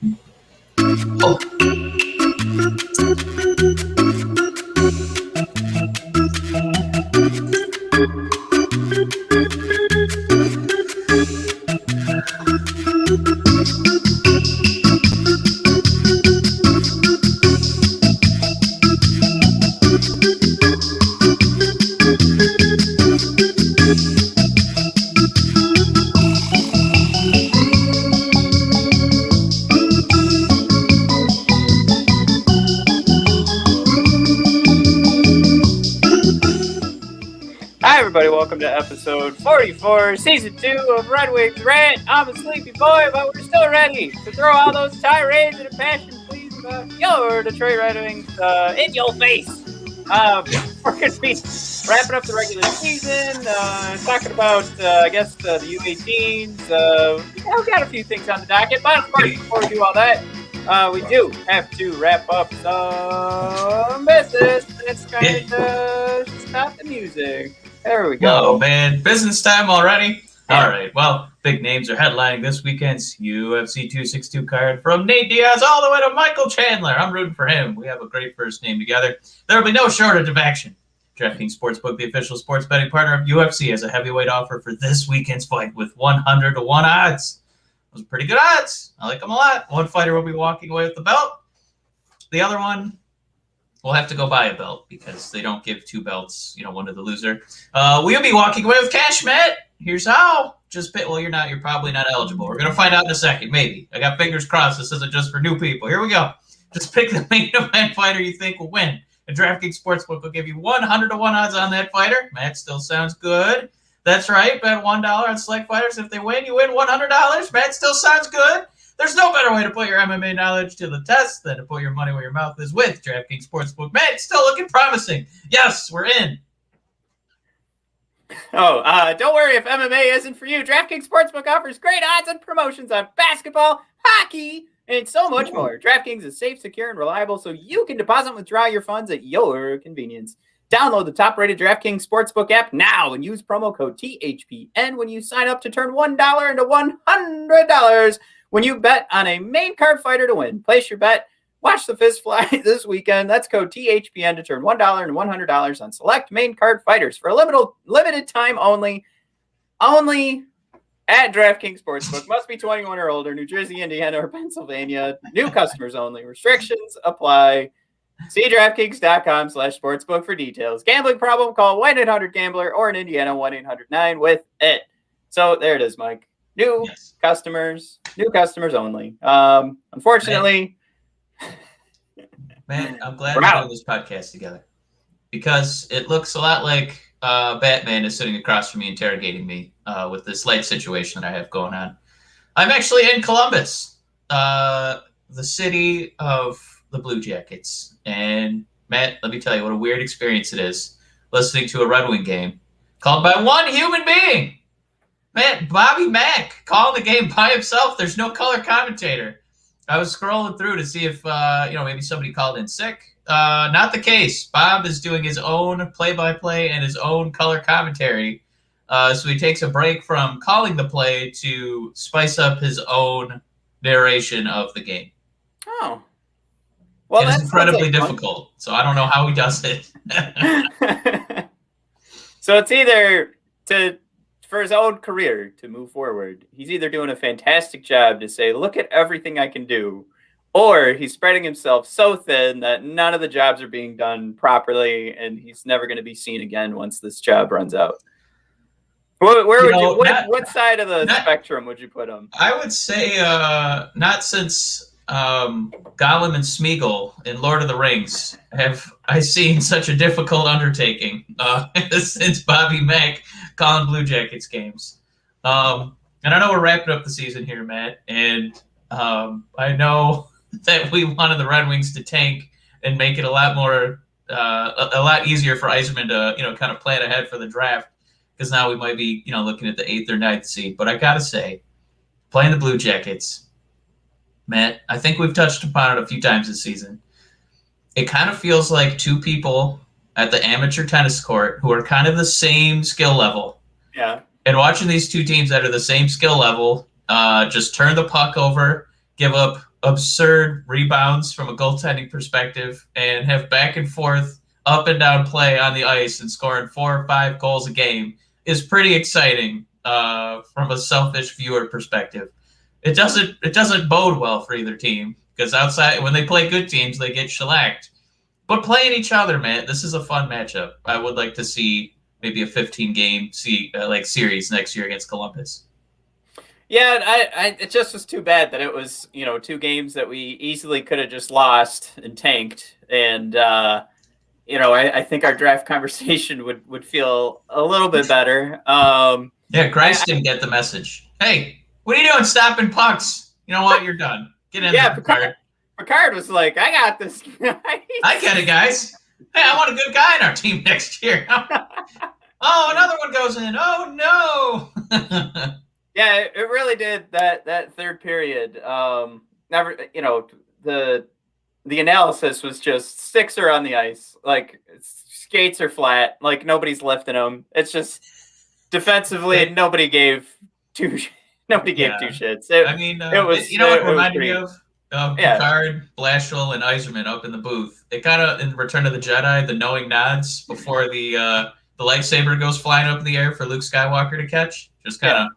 Oh. Hi, everybody. Welcome to episode 44, season 2 of Red Wings Rant. I'm a sleepy boy, but we're still ready to throw all those tirades and impassioned pleas about your Detroit Red Wings in your face. We're going to be wrapping up the regular season, talking about, the U18s. We've got a few things on the docket, but of course, before we do all that, we do have to wrap up some business. Let's kind of stop the music. There we go. Oh, man. Business time already? Yeah. All right. Well, big names are headlining this weekend's UFC 262 card, from Nate Diaz all the way to Michael Chandler. I'm rooting for him. We have a great first name together. There will be no shortage of action. DraftKings Sportsbook, the official sports betting partner of UFC, has a heavyweight offer for this weekend's fight with 100 to 1 odds. Those are pretty good odds. I like them a lot. One fighter will be walking away with the belt. The other one will have to go buy a belt because they don't give two belts, one to the loser. We'll be walking away with cash, Matt. Here's how. Just pick. Well, you're probably not eligible. We're going to find out in a second, maybe. I got fingers crossed. This isn't just for new people. Here we go. Just pick the main event fighter you think will win. And DraftKings Sportsbook will give you 100 to 1 odds on that fighter. Matt, still sounds good. That's right. Bet $1 on select fighters. If they win, you win $100. Matt, still sounds good. There's no better way to put your MMA knowledge to the test than to put your money where your mouth is with DraftKings Sportsbook. Man, it's still looking promising. Yes, we're in. Don't worry if MMA isn't for you. DraftKings Sportsbook offers great odds and promotions on basketball, hockey, and so much more. DraftKings is safe, secure, and reliable, so you can deposit and withdraw your funds at your convenience. Download the top-rated DraftKings Sportsbook app now and use promo code THPN when you sign up to turn $1 into $100 when you bet on a main card fighter to win. Place your bet. Watch the fist fly this weekend. That's code THPN to turn $1 into $100 on select main card fighters for a limited time only. Only at DraftKings Sportsbook. Must be 21 or older. New Jersey, Indiana, or Pennsylvania. New customers only. Restrictions apply. See DraftKings.com/sportsbook for details. Gambling problem? Call 1-800-GAMBLER or in Indiana 1-800-9-WITH-IT. So there it is, Mike. New customers only. Unfortunately, man, I'm glad we're doing this podcast together because it looks a lot like Batman is sitting across from me interrogating me with this light situation that I have going on. I'm actually in Columbus, the city of the Blue Jackets. And Matt, let me tell you what a weird experience it is listening to a Red Wing game called by one human being. Man, Bobby Mack calling the game by himself. There's no color commentator. I was scrolling through to see if, maybe somebody called in sick. Not the case. Bob is doing his own play-by-play and his own color commentary. So he takes a break from calling the play to spice up his own narration of the game. Oh. Well, it's incredibly difficult. So I don't know how he does it. So it's either for his own career to move forward, he's either doing a fantastic job to say, look at everything I can do, or he's spreading himself so thin that none of the jobs are being done properly, and he's never going to be seen again once this job runs out. What side of the spectrum would you put him? I would say not since Gollum and Smeagol in Lord of the Rings have I seen such a difficult undertaking since Bobby Mack calling Blue Jackets games. And I know we're wrapping up the season here, Matt, and I know that we wanted the Red Wings to tank and make it a lot easier for Eiserman to kind of plan ahead for the draft, because now we might be looking at the 8th or 9th seed. But I gotta say, playing the Blue Jackets, Matt, I think we've touched upon it a few times this season. It kind of feels like two people at the amateur tennis court who are kind of the same skill level. Yeah. And watching these two teams that are the same skill level just turn the puck over, give up absurd rebounds from a goaltending perspective and have back and forth, up and down play on the ice and scoring 4 or 5 goals a game is pretty exciting from a selfish viewer perspective. It doesn't bode well for either team because outside when they play good teams, they get shellacked. But playing each other, man, this is a fun matchup. I would like to see maybe a 15-game series next year against Columbus. Yeah, it just was too bad that it was 2 games that we easily could have just lost and tanked, and I think our draft conversation would feel a little bit better. Grice didn't get the message. Hey, what are you doing stopping pucks? You know what? You're done. Get in there, Picard. Picard was like, I got this. I get it, guys. Hey, I want a good guy in our team next year. Oh, another one goes in. Oh, no. Yeah, it really did that third period. The analysis was just sticks are on the ice. Like, skates are flat. Like, nobody's lifting them. It's just defensively, nobody gave two shits. It was, it reminded me of? Picard, Blashill, and Eiserman up in the booth. It kind of, in Return of the Jedi, the knowing nods before the lightsaber goes flying up in the air for Luke Skywalker to catch. Just kind of,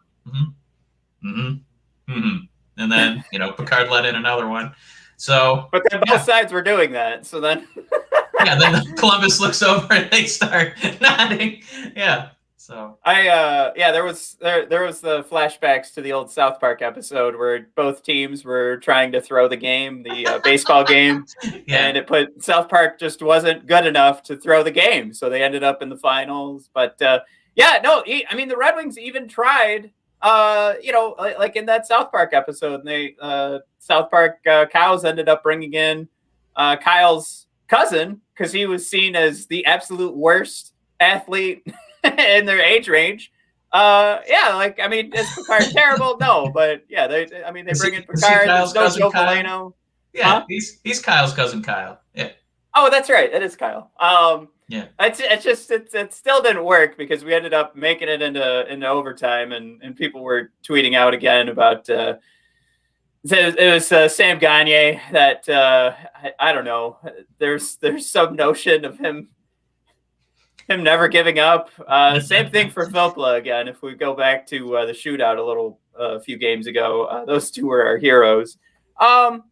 and then Picard let in another one. So, but then both sides were doing that. So then, then Columbus looks over and they start nodding. Yeah. So there was the flashbacks to the old South Park episode where both teams were trying to throw the game, the baseball game, and South Park just wasn't good enough to throw the game, so they ended up in the finals. But the Red Wings even tried, like in that South Park episode, and they South Park cows ended up bringing in Kyle's cousin because he was seen as the absolute worst athlete in their age range. Is Picard terrible? No, but they bring in Picard. There's no Joe Valeno. Yeah, huh? He's Kyle's cousin Kyle. Yeah. Oh, that's right. It is Kyle. It still didn't work because we ended up making it into overtime, and people were tweeting out again about it was Sam Gagner that I don't know. There's some notion of him never giving up. Same thing for Philpola again. If we go back to the shootout a few games ago, those two were our heroes. However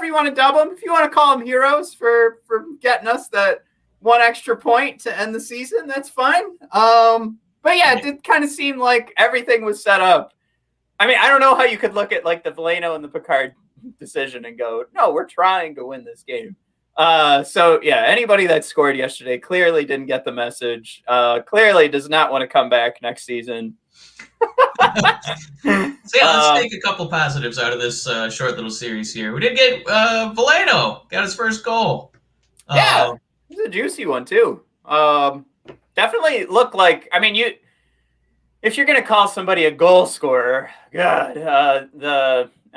you want to dub them, if you want to call them heroes for getting us that one extra point to end the season, that's fine. It did kind of seem like everything was set up. I mean, I don't know how you could look at like the Valeno and the Picard decision and go, no, we're trying to win this game. Anybody that scored yesterday clearly didn't get the message. Clearly does not want to come back next season. Let's take a couple positives out of this short little series here. We did get Valeno got his first goal. It was a juicy one too. Definitely looked like. I mean, if you're gonna call somebody a goal scorer, God, I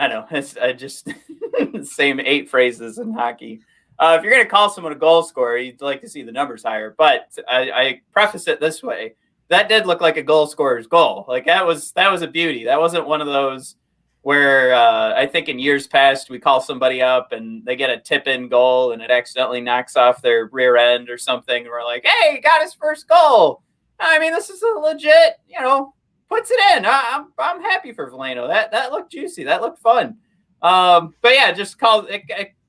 know it's just the same 8 phrases in hockey. If you're going to call someone a goal scorer, you'd like to see the numbers higher. But I preface it this way: that did look like a goal scorer's goal. Like that was a beauty. That wasn't one of those where I think in years past we call somebody up and they get a tip-in goal and it accidentally knocks off their rear end or something. And we're like, hey, he got his first goal. I mean, this is a legit, puts it in. I'm happy for Valeno. That looked juicy. That looked fun. Just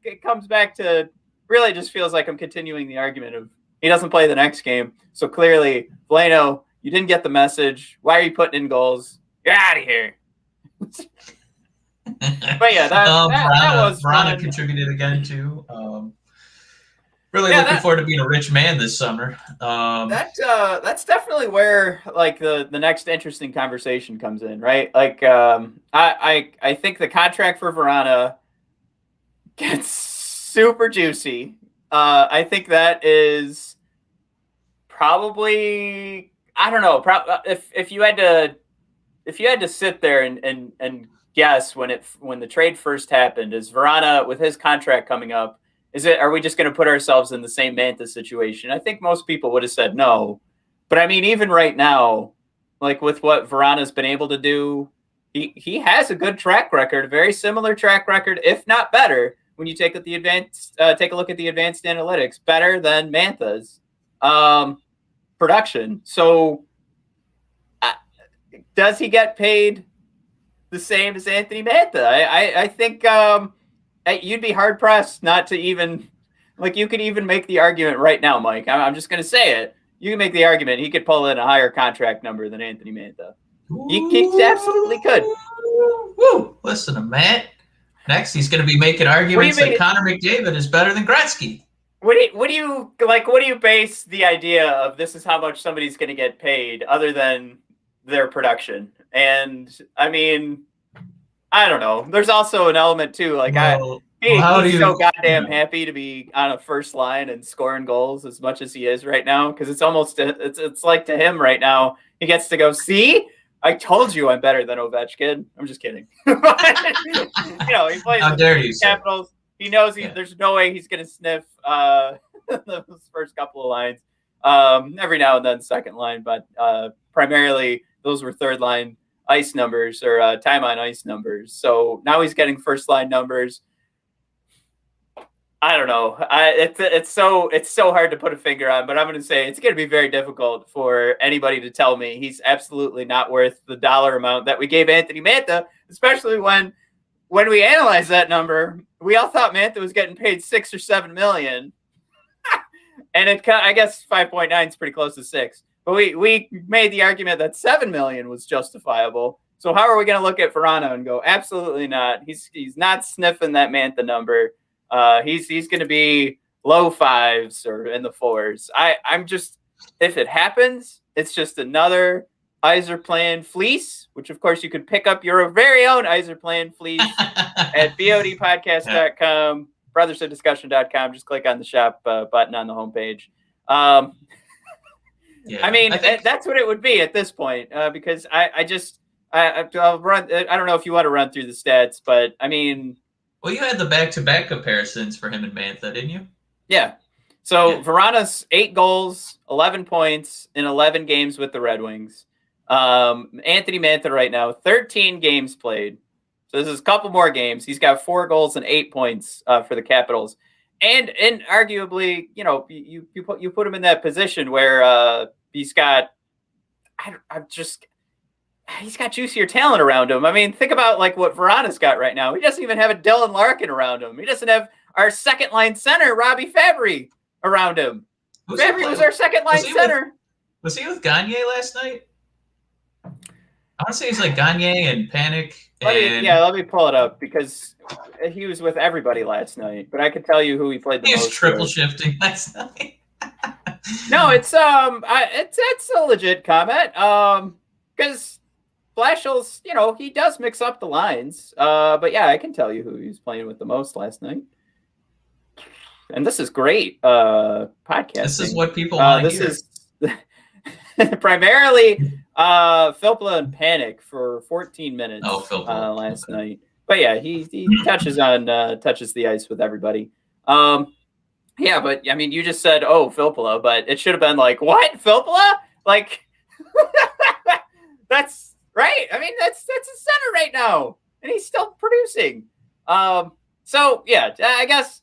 it comes back to really just feels like I'm continuing the argument of he doesn't play the next game. So clearly, Valeno, you didn't get the message. Why are you putting in goals? You're out of here. That was Vrana fun. contributed again too. Really looking forward to being a rich man this summer. That's definitely where like the next interesting conversation comes in, right? Like I think the contract for Vrana gets super juicy. I think that is probably, I don't know, if you had to sit there and guess when the trade first happened, is Vrana with his contract coming up, are we just going to put ourselves in the same Mantha situation? I think most people would have said no. But I mean, even right now, like with what Vrana's been able to do, he has a good track record, very similar track record, if not better. When you take a look at the advanced analytics, better than Mantha's production. So, does he get paid the same as Anthony Mantha? I think you'd be hard pressed not to even you could even make the argument right now, Mike. I'm just going to say it. You can make the argument he could pull in a higher contract number than Anthony Mantha. He absolutely could. Woo! Listen to Matt. Next, he's going to be making arguments that Connor McDavid is better than Gretzky. What do you base the idea of this is how much somebody's going to get paid other than their production? And I mean, I don't know. There's also an element too. He's so goddamn happy to be on a first line and scoring goals as much as he is right now, because it's almost it's like to him right now he gets to go, see, I told you I'm better than Ovechkin. I'm just kidding. He plays the Capitals. He knows there's no way he's going to sniff those first couple of lines. Every now and then second line, but primarily those were third line ice numbers or time on ice numbers. So now he's getting first line numbers. I don't know. It's so hard to put a finger on, but I'm going to say it's going to be very difficult for anybody to tell me he's absolutely not worth the dollar amount that we gave Anthony Mantha, especially when we analyzed that number, we all thought Mantha was getting paid $6 or $7 million. And I guess 5.9 is pretty close to 6. But we made the argument that $7 million was justifiable. So how are we going to look at Vrana and go, absolutely not. He's not sniffing that Mantha number. He's going to be low 5s or in the 4s. I'm just, if it happens, it's just another Eiserman fleece, which of course you could pick up your very own Eiserman fleece at bodpodcast.com, brothersofdiscussion.com. Just click on the shop button on the homepage. I mean, that's what it would be at this point, because I'll run. I don't know if you want to run through the stats, but I mean, well, you had the back-to-back comparisons for him and Mantha, didn't you? Yeah. So Vrana's 8 goals, 11 points in 11 games with the Red Wings. Anthony Mantha right now, 13 games played. So this is a couple more games. He's got 4 goals and 8 points for the Capitals. And arguably, you put him in that position where he's got juicier talent around him. I mean, think about what Vrana's got right now. He doesn't even have a Dylan Larkin around him. He doesn't have our second line center, Robbie Fabry, around him. Fabry was our second line center. Was he with Gagne last night? I want to say he's like Gagne and Panic. Let me pull it up because he was with everybody last night. But I could tell you who he played the most. He was triple shifting last night. No, it's a legit comment. Because Blashill's, he does mix up the lines. But yeah, I can tell you who he was playing with the most last night. And this is great podcasting. This is what people want to hear. This is primarily Philpola and Panic for 14 minutes last night. But yeah, he touches the ice with everybody. Yeah, but I mean, you just said, Philpola, but it should have been like, what? Philpola? That's right. I mean, that's a center right now, and he's still producing. So yeah, I guess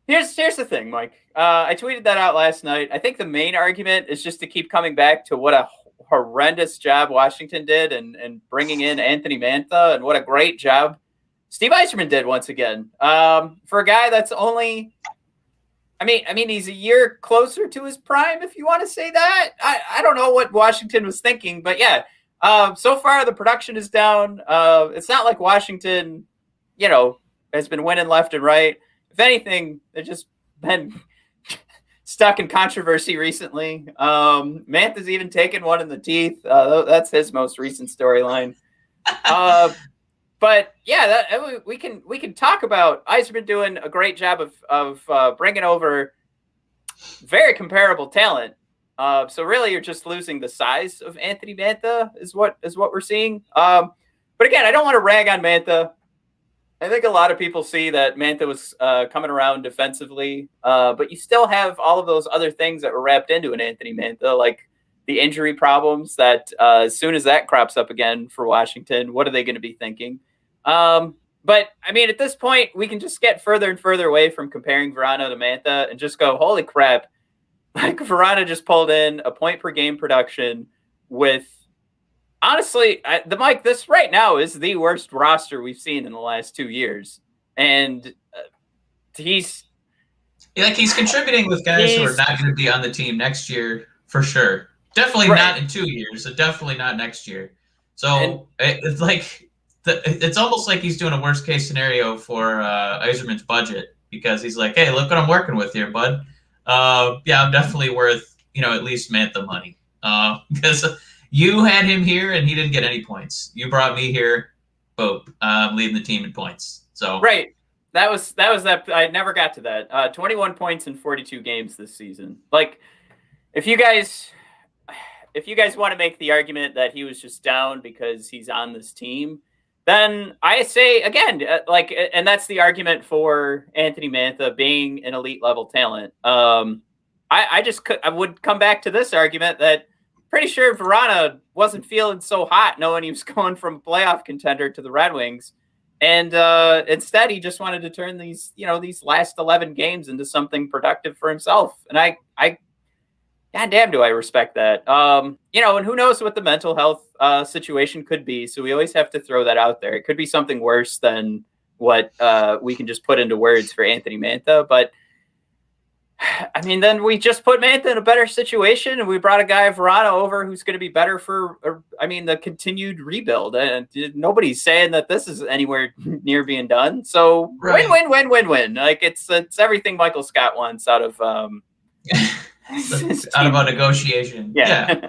here's the thing, Mike. I tweeted that out last night. I think the main argument is just to keep coming back to what a horrendous job Washington did and bringing in Anthony Mantha, and what a great job Steve Eiserman did once again. For a guy that's only, I mean, he's a year closer to his prime, if you want to say that. I don't know what Washington was thinking, but yeah. So far, the production is down. It's not like Washington, has been winning left and right. If anything, they've just been stuck in controversy recently. Mantha's even taken one in the teeth. That's his most recent storyline. But yeah, we can talk about Eiserman doing a great job of bringing over very comparable talent. So really, you're just losing the size of Anthony Mantha is what we're seeing. But again, I don't want to rag on Mantha. I think a lot of people see that Mantha was coming around defensively, but you still have all of those other things that were wrapped into an Anthony Mantha, like the injury problems that as soon as that crops up again for Washington, what are they going to be thinking? But I mean, at this point, we can just get further and further away from comparing Vrana to Mantha and just go, holy crap. Like Vrana just pulled in a point per game production with, honestly, Mike, this right now is the worst roster we've seen in the last 2 years. And he's contributing with guys who are not going to be on the team next year for sure. Definitely not in 2 years. So definitely not next year. So it's like it's almost like he's doing a worst case scenario for Eiserman's budget, because he's like, hey, look what I'm working with here, bud. I'm definitely worth at least Mantha money, because you had him here and he didn't get any points. You brought me here, boom, I'm leading the team in points. So right. That was that. I never got to that. 21 points in 42 games this season. Like, if you guys want to make the argument that he was just down because he's on this team, then I say again, and that's the argument for Anthony Mantha being an elite level talent. I would come back to this argument that pretty sure Vrana wasn't feeling so hot knowing he was going from playoff contender to the Red Wings. And instead, he just wanted to turn these last 11 games into something productive for himself. And I goddamn, do I respect that. And who knows what the mental health situation could be. So we always have to throw that out there. It could be something worse than what we can just put into words for Anthony Mantha. But I mean, then we just put Mantha in a better situation, and we brought a guy, Vrana, over who's going to be better for, the continued rebuild. And nobody's saying that this is anywhere near being done. So win. Like it's everything Michael Scott wants out of out of a negotiation. Yeah.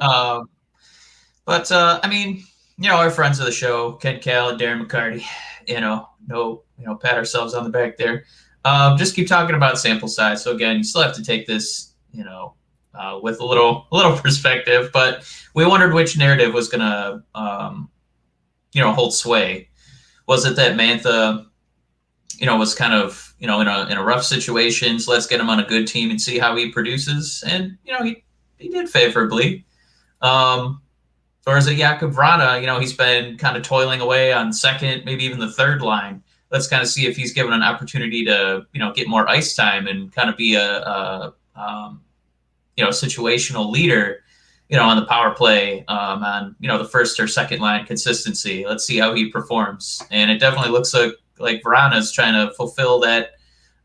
Our friends of the show, Ken Cal and Darren McCarty, pat ourselves on the back there. Just keep talking about sample size. So again, you still have to take this, with a little perspective. But we wondered which narrative was going to, hold sway. Was it that Mantha, was kind of, in a rough situation? So let's get him on a good team and see how he produces. And he did favorably. Or is it Jakob Vrana? He's been kind of toiling away on second, maybe even the third line. Let's kind of see if he's given an opportunity to, get more ice time and kind of be a situational leader, on the power play, on, the first or second line consistency. Let's see how he performs. And it definitely looks like Vrana's trying to fulfill that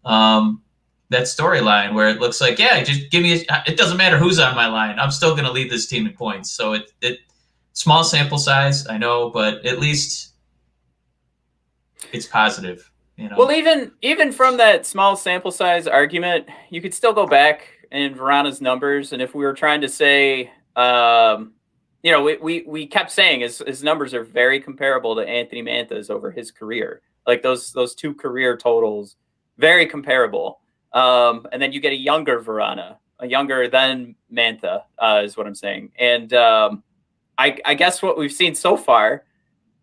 storyline where it looks like, just give me it doesn't matter who's on my line. I'm still going to lead this team in points. So it small sample size, I know, but at least it's positive, Well, even from that small sample size argument, you could still go back in Vrana's numbers, and if we were trying to say, we kept saying his numbers are very comparable to Anthony Mantha's over his career. Like those two career totals, very comparable. And then you get a younger Vrana, a younger than Mantha, is what I'm saying. And I guess what we've seen so far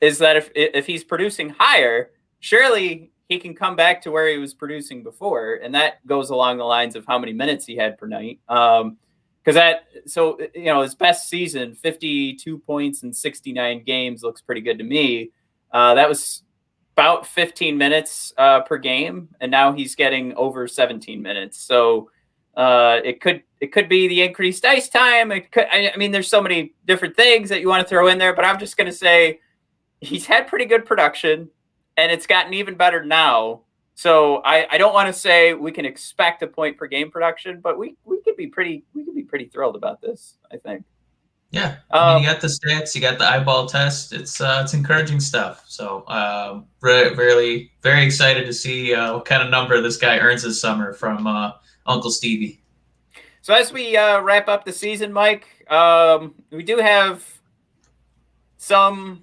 is that if he's producing higher, surely he can come back to where he was producing before. And that goes along the lines of how many minutes he had per night. His best season, 52 points in 69 games, looks pretty good to me. That was about 15 minutes per game. And now he's getting over 17 minutes. So it could be the increased ice time. There's so many different things that you want to throw in there, but I'm just going to say he's had pretty good production. And it's gotten even better now. So I don't want to say we can expect a point per game production, but we could be pretty thrilled about this, I think. Yeah. You got the stats, you got the eyeball test. It's encouraging stuff. So really very excited to see what kind of number this guy earns this summer from Uncle Stevie. So as we wrap up the season, Mike, we do have some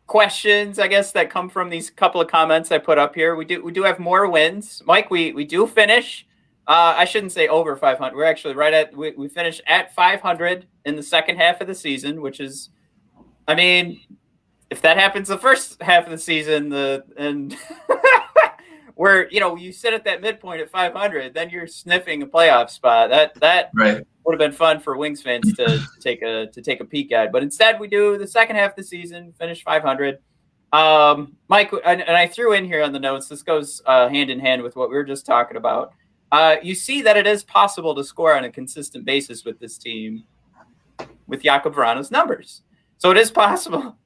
questions, I guess, that come from these couple of comments I put up here. We do have more wins, Mike. We do finish. I shouldn't say over 500. We're actually right at we finished at 500 in the second half of the season, which is, if that happens the first half of the season, where you sit at that midpoint at 500, then you're sniffing a playoff spot. That right would have been fun for Wings fans to take a peek at. But instead, we do the second half of the season, finish 500. Mike, and I threw in here on the notes, this goes hand in hand with what we were just talking about. You see that it is possible to score on a consistent basis with this team with Jakob Vrana's numbers. So it is possible.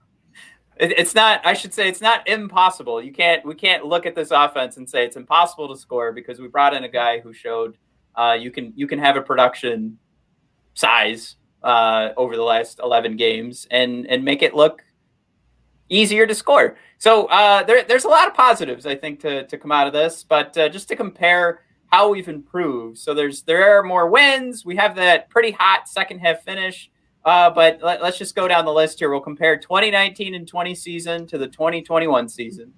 It's not, I should say, it's not impossible. We can't look at this offense and say it's impossible to score because we brought in a guy who showed you can have a production size over the last 11 games and make it look easier to score. So there's a lot of positives, I think, to come out of this. But just to compare how we've improved. So there are more wins. We have that pretty hot second half finish. But let's just go down the list here. We'll compare 2019 and 20 season to the 2021 season.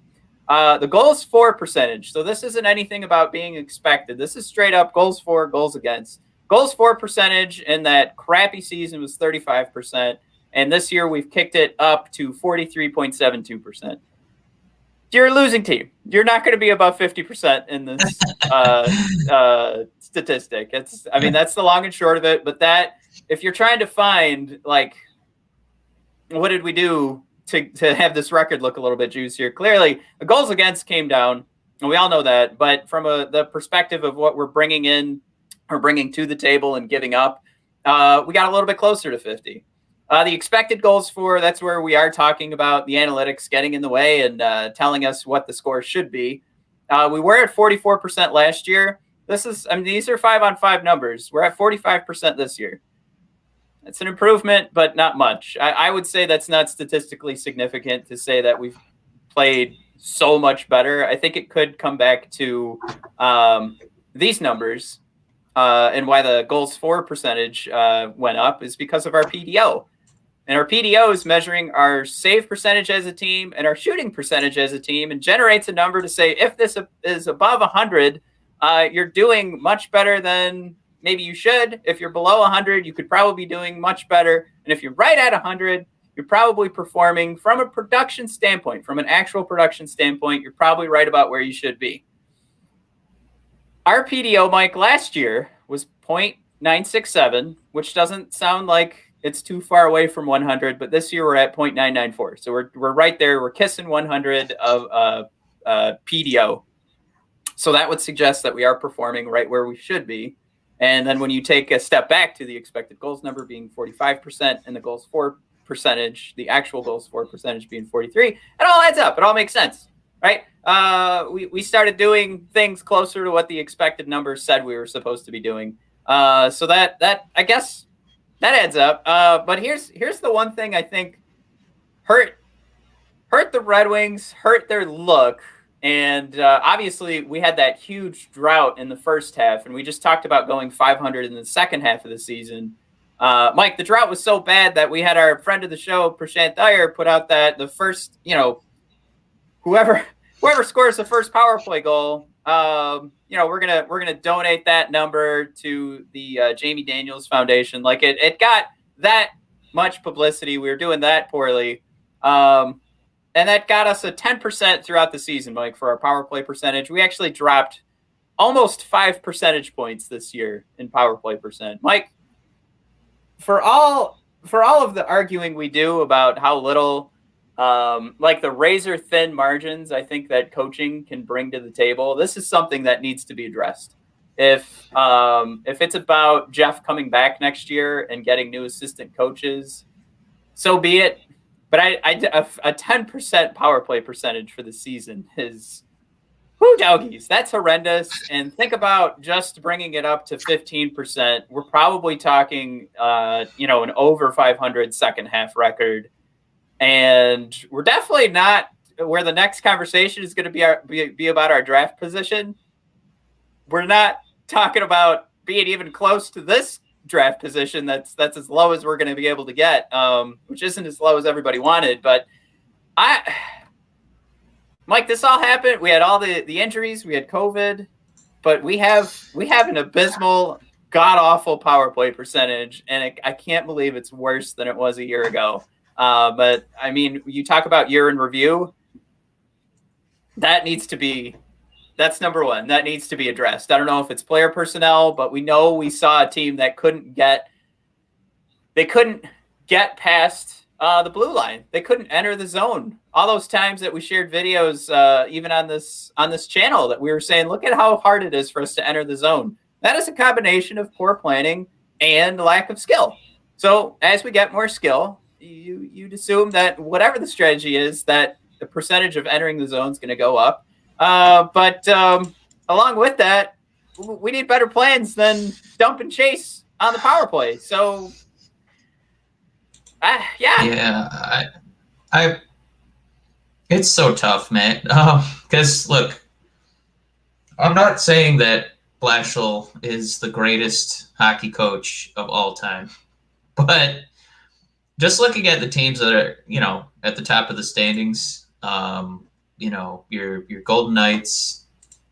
The goals for percentage. So this isn't anything about being expected. This is straight up goals for, goals against. Goals for percentage in that crappy season was 35%. And this year we've kicked it up to 43.72%. You're a losing team. You're not going to be above 50% in this statistic. That's the long and short of it. But that, if you're trying to find, like, what did we do to have this record look a little bit juicier? Clearly, the goals against came down, and we all know that. But from the perspective of what we're bringing in or bringing to the table and giving up, we got a little bit closer to 50. The expected goals for, that's where we are talking about the analytics getting in the way and telling us what the score should be. We were at 44% last year. These are 5-on-5 numbers. We're at 45% this year. It's an improvement, but not much. I would say that's not statistically significant to say that we've played so much better. I think it could come back to these numbers and why the goals for percentage went up is because of our PDO. And our PDO is measuring our save percentage as a team and our shooting percentage as a team and generates a number to say if this is above 100, you're doing much better than maybe you should. If you're below 100, you could probably be doing much better. And if you're right at 100, you're probably performing from a production standpoint, from an actual production standpoint, you're probably right about where you should be. Our PDO, Mike, last year was 0.967, which doesn't sound like it's too far away from 100, but this year we're at 0.994. So we're right there. We're kissing 100 of PDO. So that would suggest that we are performing right where we should be. And then when you take a step back to the expected goals number being 45% and the goals for percentage, the actual goals for percentage being 43, it all adds up. It all makes sense, right? We started doing things closer to what the expected numbers said we were supposed to be doing. So that I guess that adds up. But here's the one thing I think hurt the Red Wings, hurt their look. And obviously, we had that huge drought in the first half, and we just talked about going 500 in the second half of the season. Mike, the drought was so bad that we had our friend of the show, Prashant Dyer, put out that the first, whoever scores the first power play goal, we're gonna donate that number to the Jamie Daniels Foundation. Like it got that much publicity. We were doing that poorly. And that got us a 10% throughout the season, Mike, for our power play percentage. We actually dropped almost 5 percentage points this year in power play percent. Mike, for all of the arguing we do about how little, like the razor thin margins, I think that coaching can bring to the table, this is something that needs to be addressed. If it's about Jeff coming back next year and getting new assistant coaches, so be it. But a 10% power play percentage for the season is, whoo, doggies, that's horrendous. And think about just bringing it up to 15%. We're probably talking, an over 500 second half record. And we're definitely not where the next conversation is going to be about our draft position. We're not talking about being even close to this draft position that's as low as we're going to be able to get, which isn't as low as everybody wanted. But Mike, this all happened. We had all the injuries, we had COVID, but we have an abysmal, god awful power play percentage, and I can't believe it's worse than it was a year ago. But I mean, you talk about year in review, that needs to be That's number one. That needs to be addressed. I don't know if it's player personnel, but we know we saw a team that couldn't get past the blue line. They couldn't enter the zone. All those times that we shared videos, even on this channel, that we were saying, look at how hard it is for us to enter the zone. That is a combination of poor planning and lack of skill. So as we get more skill, you'd assume that whatever the strategy is, that the percentage of entering the zone is going to go up. But along with that, we need better plans than dump and chase on the power play. So, Yeah, I it's so tough, man. Because look, I'm not saying that Blashill is the greatest hockey coach of all time, but just looking at the teams that are, at the top of the standings, your Golden Knights,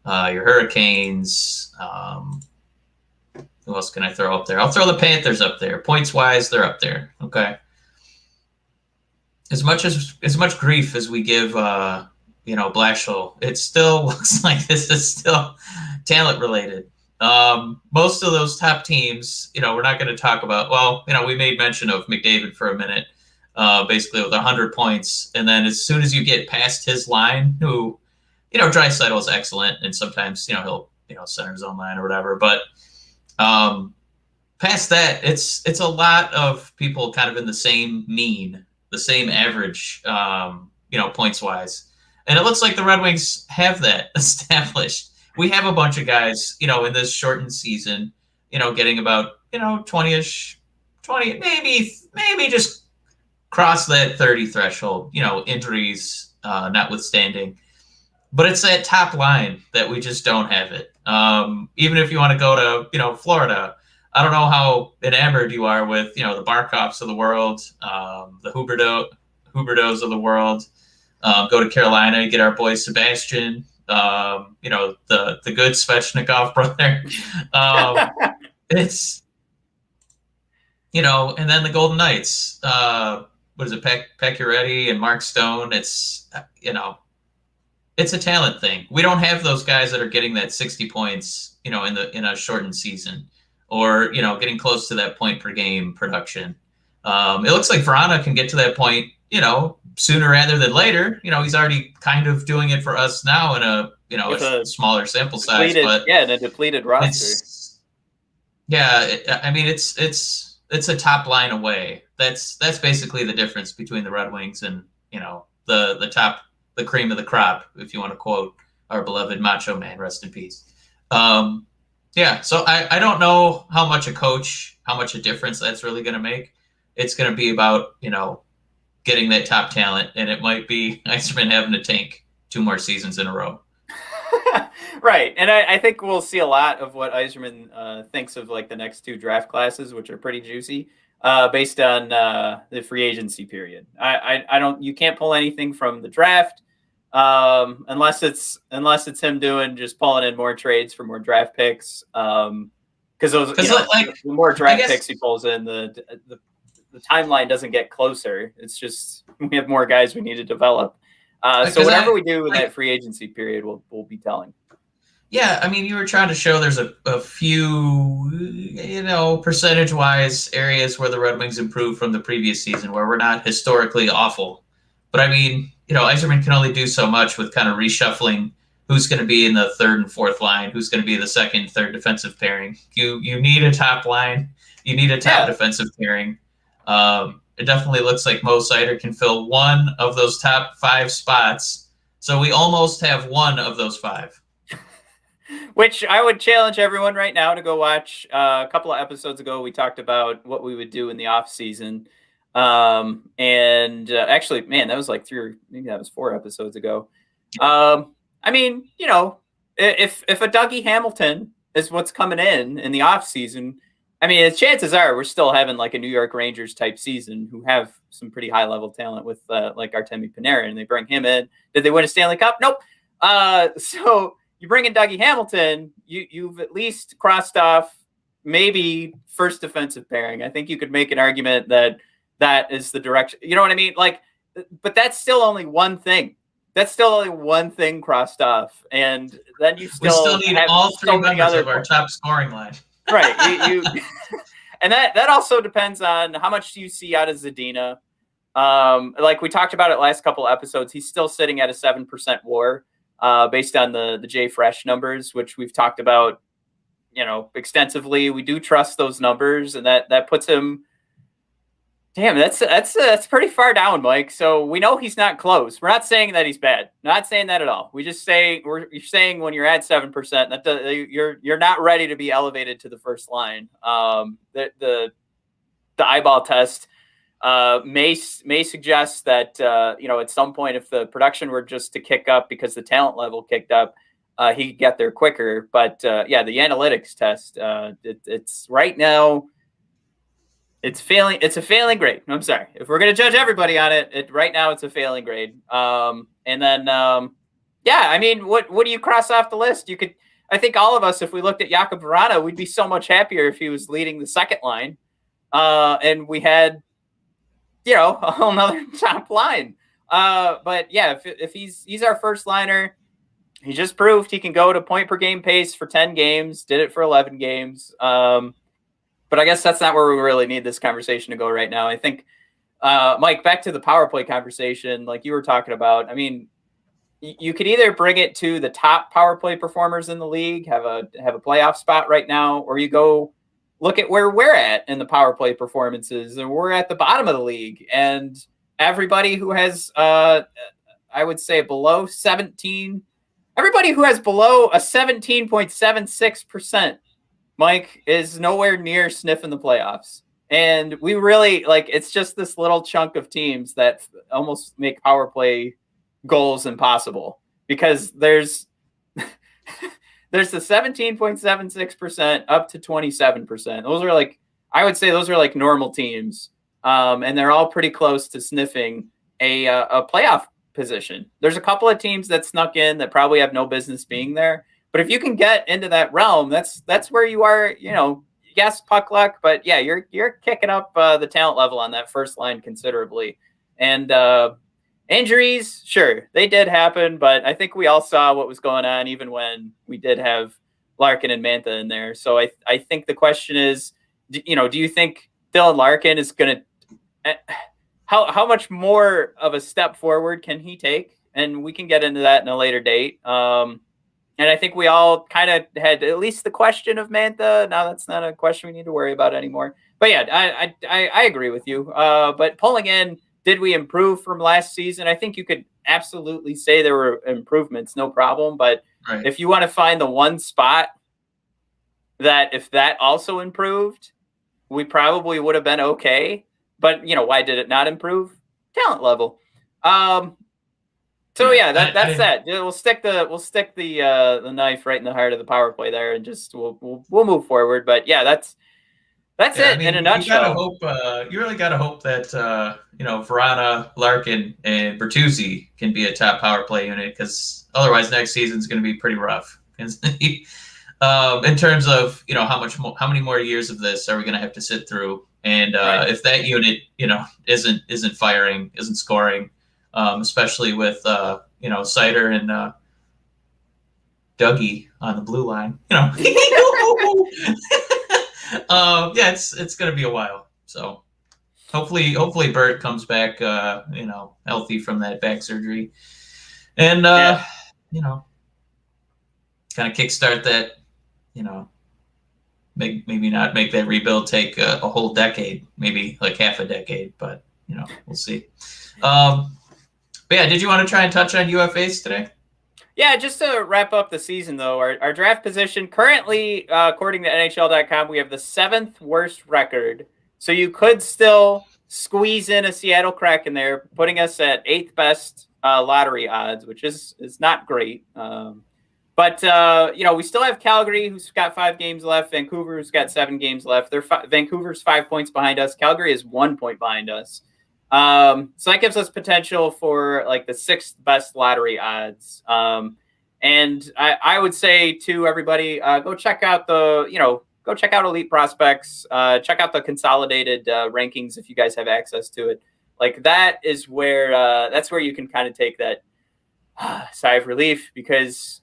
your Hurricanes. Who else can I throw up there? I'll throw the Panthers up there. Points wise, they're up there. Okay. As much grief as we give, Blashill, it still looks like this is still talent related. Most of those top teams, we're not going to talk about. Well, we made mention of McDavid for a minute, basically with 100 points, and then as soon as you get past his line, who, Draisaitl is excellent, and sometimes he'll center his own line or whatever, but past that, it's a lot of people kind of in the same average, points wise. And it looks like the Red Wings have that established. We have a bunch of guys, in this shortened season, getting about, 20-ish, 20, maybe just cross that 30 threshold, injuries notwithstanding. But it's that top line that we just don't have it. Even if you want to go to, Florida, I don't know how enamored you are with, the Barkovs of the world, the Huberdeaus of the world. Go to Carolina, get our boy Sebastian, the good Svechnikov brother. It's, and then the Golden Knights. What is it, Pacioretty and Mark Stone? It's, it's a talent thing. We don't have those guys that are getting that 60 points, in a shortened season, or getting close to that point per game production. It looks like Vrana can get to that point, sooner rather than later. He's already kind of doing it for us now in a a smaller sample size, but in a depleted roster. It's a top line away. That's basically the difference between the Red Wings and the cream of the crop, if you want to quote our beloved Macho Man, rest in peace. So I don't know how much a difference that's really going to make. It's going to be about, getting that top talent, and it might be Eiserman having to tank 2 more seasons in a row. Right. And I think we'll see a lot of what Eiserman thinks of like the next 2 draft classes, which are pretty juicy, based on the free agency period. You can't pull anything from the draft. Unless it's him just pulling in more trades for more draft picks. Because the more draft picks he pulls in, the timeline doesn't get closer. It's just we have more guys we need to develop. So whatever we do in that free agency period, we'll be telling. Yeah, you were trying to show there's a few, percentage-wise areas where the Red Wings improved from the previous season, where we're not historically awful. But Eiserman can only do so much with kind of reshuffling who's going to be in the 3rd and 4th line, who's going to be the 2nd, 3rd defensive pairing. You need a top line. You need a top defensive pairing. It definitely looks like Mo Seider can fill one of those top 5 spots. So we almost have one of those 5. Which I would challenge everyone right now to go watch. A couple of episodes ago, we talked about what we would do in the off season. Actually, man, that was like 3 or maybe that was 4 episodes ago. If a Dougie Hamilton is what's coming in the off season, the chances are we're still having like a New York Rangers type season, who have some pretty high level talent with like Artemi Panarin, and they bring him in. Did they win a Stanley Cup? Nope. So you bring in Dougie Hamilton, you've at least crossed off maybe first defensive pairing. I think you could make an argument that is the direction. You know what I mean? Like, but that's still only one thing. that's still only one thing crossed off, and then you We still need have all three so many members other of our top scoring line. Right. You and that also depends on how much you see out of Zadina. Like we talked about it last couple episodes, he's still sitting at a 7% WAR, based on the J Fresh numbers, which we've talked about, extensively. We do trust those numbers, and that puts him. Damn, that's pretty far down, Mike. So we know he's not close. We're not saying that he's bad. Not saying that at all. You're saying when you're at 7% that you're not ready to be elevated to the first line. The eyeball test may suggest that at some point, if the production were just to kick up because the talent level kicked up, he could get there quicker. But the analytics test, it's right now. It's failing. It's a failing grade. I'm sorry. If we're going to judge everybody on it, right now it's a failing grade. And then, I mean, what do you cross off the list? I think all of us, if we looked at Jakob Vrana, we'd be so much happier if he was leading the second line. And we had, a whole nother top line. But yeah, if he's our first liner, he just proved he can go to point per game pace for 10 games, did it for 11 games. But I guess that's not where we really need this conversation to go right now. I think, Mike, back to the power play conversation, like you were talking about. I mean, you could either bring it to the top power play performers in the league, have a playoff spot right now, or you go look at where we're at in the power play performances, and we're at the bottom of the league. And everybody who has, I would say, below 17, everybody who has below a 17.76%. Mike is nowhere near sniffing the playoffs. And we really it's just this little chunk of teams that almost make power play goals impossible, because there's the 17.76% up to 27%. Those are I would say those are normal teams. And they're all pretty close to sniffing a playoff position. There's a couple of teams that snuck in that probably have no business being there. But if you can get into that realm, that's where you are, yes, puck luck, but yeah, you're kicking up the talent level on that first line considerably. And injuries, sure, they did happen, but I think we all saw what was going on even when we did have Larkin and Mantha in there. So I think the question is, do you think Dylan Larkin is going to how much more of a step forward can he take? And we can get into that in a later date. And I think we all kind of had at least the question of Mantha. Now that's not a question we need to worry about anymore. But yeah, I agree with you. But pulling in, did we improve from last season? I think you could absolutely say there were improvements, no problem. But Right. If you want to find the one spot that if that also improved, we probably would have been okay. But why did it not improve? Talent level. So yeah, that's that. We'll stick the knife right in the heart of the power play there, and just we'll move forward. But yeah, that's it in a nutshell. You really gotta hope that Vrana, Larkin, and Bertuzzi can be a top power play unit, because otherwise next season is going to be pretty rough. In terms of how many more years of this are we going to have to sit through, and Right. If that unit isn't firing, isn't scoring. Especially with Sider and Dougie on the blue line. It's going to be a while. So hopefully Bert comes back healthy from that back surgery, and kind of kickstart that, maybe not make that rebuild take a whole decade, maybe like half a decade, but we'll see. But yeah, did you want to try and touch on UFAs today? Yeah, just to wrap up the season, though, our draft position currently, according to NHL.com, we have the 7th worst record. So you could still squeeze in a Seattle Kraken there, putting us at 8th best lottery odds, which is not great. But we still have Calgary, who's got 5 games left. Vancouver, who's got 7 games left. Vancouver's 5 points behind us. Calgary is 1 point behind us. So that gives us potential for the 6th best lottery odds. And I would say to everybody, go check out Elite Prospects, check out the consolidated rankings if you guys have access to it. That is where that's where you can kind of take that sigh of relief, because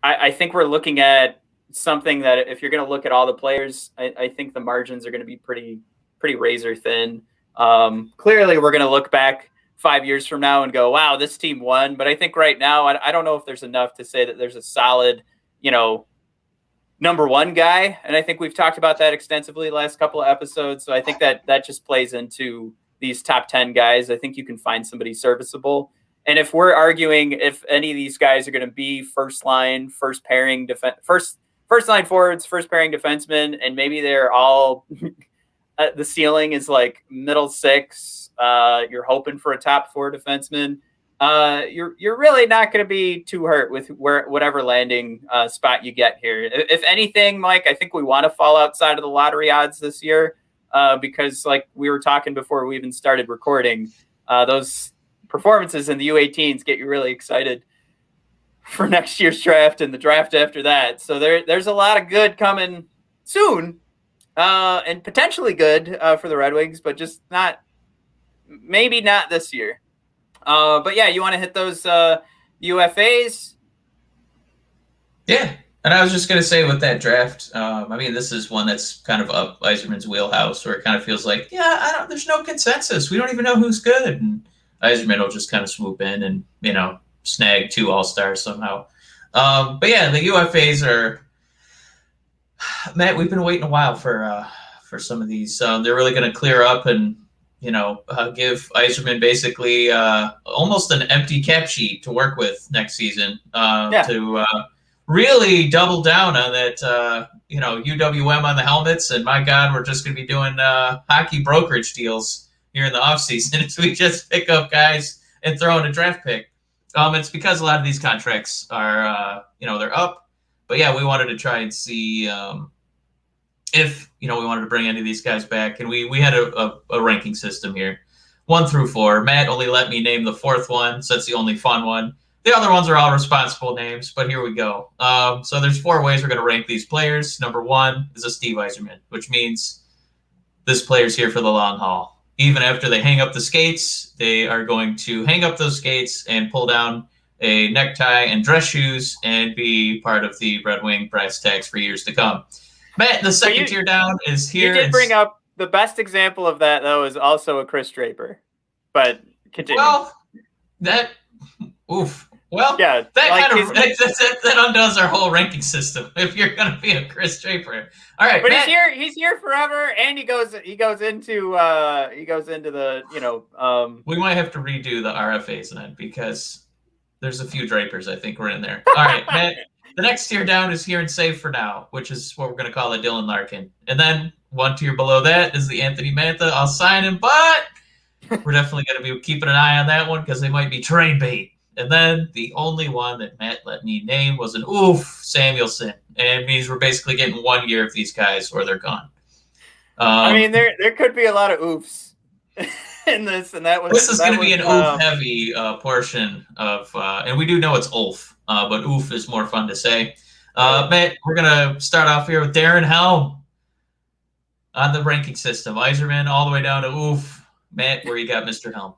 I think we're looking at something that, if you're going to look at all the players, I think the margins are going to be pretty razor thin. Clearly, we're going to look back 5 years from now and go, wow, this team won. But I think right now, I don't know if there's enough to say that there's a solid, number one guy. And I think we've talked about that extensively the last couple of episodes. So I think that just plays into these top 10 guys. I think you can find somebody serviceable. And if we're arguing if any of these guys are going to be first line, first pairing first line forwards, first pairing defensemen, and maybe they're all the ceiling is like middle six, you're hoping for a top four defenseman. You're really not going to be too hurt with whatever landing spot you get here. If anything, Mike, I think we want to fall outside of the lottery odds this year because, like we were talking before we even started recording, those performances in the U18s get you really excited for next year's draft and the draft after that. So there's a lot of good coming soon, and potentially good for the Red Wings, but just maybe not this year. But yeah, you want to hit those UFAs? Yeah, and I was just going to say with that draft, this is one that's kind of up Eiserman's wheelhouse, where it kind of feels like, there's no consensus. We don't even know who's good. And Eiserman will just kind of swoop in and, snag 2 all-stars somehow. But yeah, the UFAs are, Matt, we've been waiting a while for some of these. They're really going to clear up and, give Eiserman basically almost an empty cap sheet to work with next season to really double down on that, UWM on the helmets. And my God, we're just going to be doing hockey brokerage deals here in the offseason as we just pick up guys and throw in a draft pick. It's because a lot of these contracts are, they're up. But yeah, we wanted to try and see if, we wanted to bring any of these guys back. And we had a ranking system here, 1 through 4. Matt only let me name the 4th one, so that's the only fun one. The other ones are all responsible names, but here we go. So there's 4 ways we're going to rank these players. Number 1 is a Steve Eiserman, which means this player's here for the long haul. Even after they hang up the skates, they are going to hang up those skates and pull down a necktie and dress shoes and be part of the Red Wing brass tags for years to come. Matt, the second tier down is here. You did bring up the best example of that, though, is also a Chris Draper. But continue. Well, that yeah, that undoes our whole ranking system if you're going to be a Chris Draper. All right, but Matt, he's here forever, and he goes into the we might have to redo the RFAs then because there's a few Drapers I think we're in there. All right, Matt, the next tier down is here and save for now, which is what we're going to call a Dylan Larkin, and then 1 tier below that is the Anthony Mantha. I'll sign him, but we're definitely going to be keeping an eye on that one because they might be train bait. And then the only one that Matt let me name was an Samuelson. And it means we're basically getting 1 year of these guys or they're gone. There could be a lot of oofs in this. And this is going to be an oof-heavy portion of and we do know it's Ulf, but oof is more fun to say. Matt, we're going to start off here with Darren Helm on the ranking system. Eiserman all the way down to oof. Matt, where you got Mr. Helm?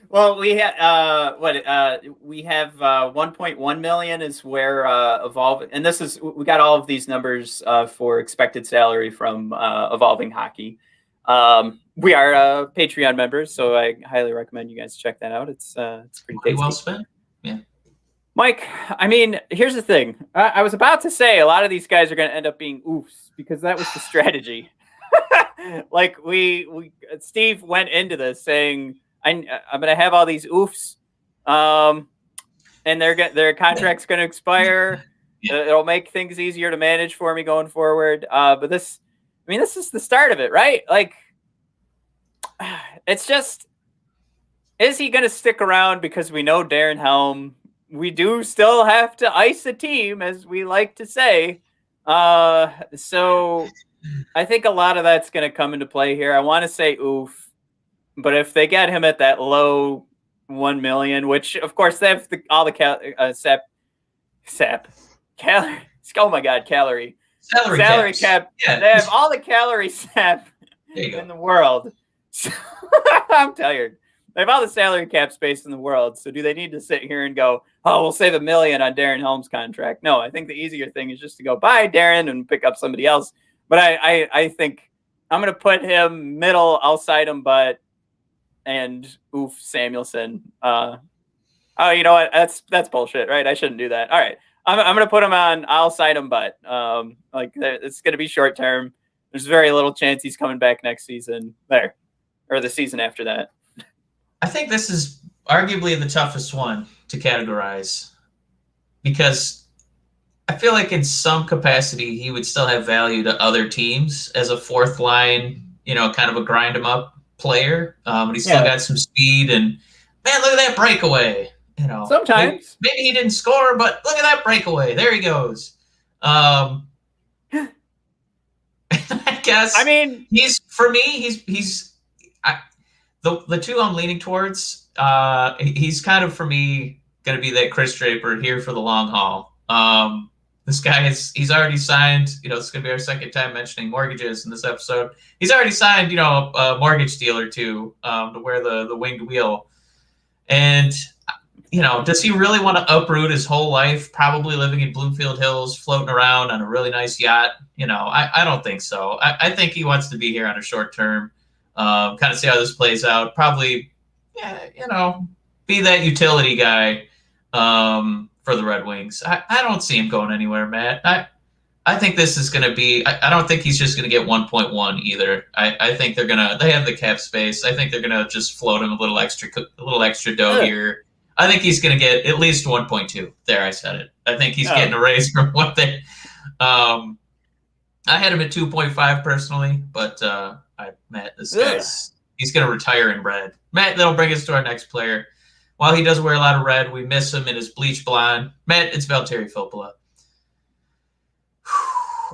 Well, we have 1.1 million is where Evolve, and we got all of these numbers for expected salary from Evolving Hockey. We are Patreon members, so I highly recommend you guys check that out. It's pretty tasty. Well spent. Yeah. Mike, here's the thing. I was about to say a lot of these guys are going to end up being oofs because that was the strategy. Like Steve went into this saying, I'm going to have all these oofs, and their contract's going to expire. Yeah. It'll make things easier to manage for me going forward. But this is the start of it, right? Like, it's just, is he going to stick around? Because we know Darren Helm. We do still have to ice a team, as we like to say. So I think a lot of that's going to come into play here. I want to say oof. But if they get him at that low 1 million, which of course they have salary cap. Yeah, they have all the calorie sap in the world. So, I'm tired. They have all the salary cap space in the world. So do they need to sit here and go, oh, we'll save $1 million on Darren Helm's contract? No, I think the easier thing is just to go buy Darren and pick up somebody else. But I think I'm going to put him middle. I'll side him, but and Samuelsson. Oh, you know what? That's bullshit, right? I shouldn't do that. All right. I'm going to put him on. I'll side him, but like it's going to be short term. There's very little chance he's coming back next season or the season after that. I think this is arguably the toughest one to categorize because I feel like in some capacity he would still have value to other teams as a fourth line, kind of a grind him up player. But he's still got some speed and man, look at that breakaway. Sometimes maybe he didn't score, but look at that breakaway. There he goes. I guess. I mean, he's the two I'm leaning towards. He's kind of for me going to be that Chris Draper here for the long haul. This guy he's already signed. It's going to be our second time mentioning mortgages in this episode. He's already signed, a mortgage deal or two to wear the winged wheel, and. Does he really want to uproot his whole life, probably living in Bloomfield Hills, floating around on a really nice yacht? I don't think so. I think he wants to be here on a short term, kind of see how this plays out. Probably, be that utility guy for the Red Wings. I don't see him going anywhere, Matt. I think this is going to be. I don't think he's just going to get 1.1 either. I think they have the cap space. I think they're going to just float him a little extra dough here. I think he's going to get at least 1.2. There, I said it. I think he's getting a raise from what they. I had him at 2.5 personally, but Matt, this guy's he's going to retire in red. Matt, that'll bring us to our next player. While he does wear a lot of red, we miss him in his bleach blonde. Matt, it's Vel Terry Philpola.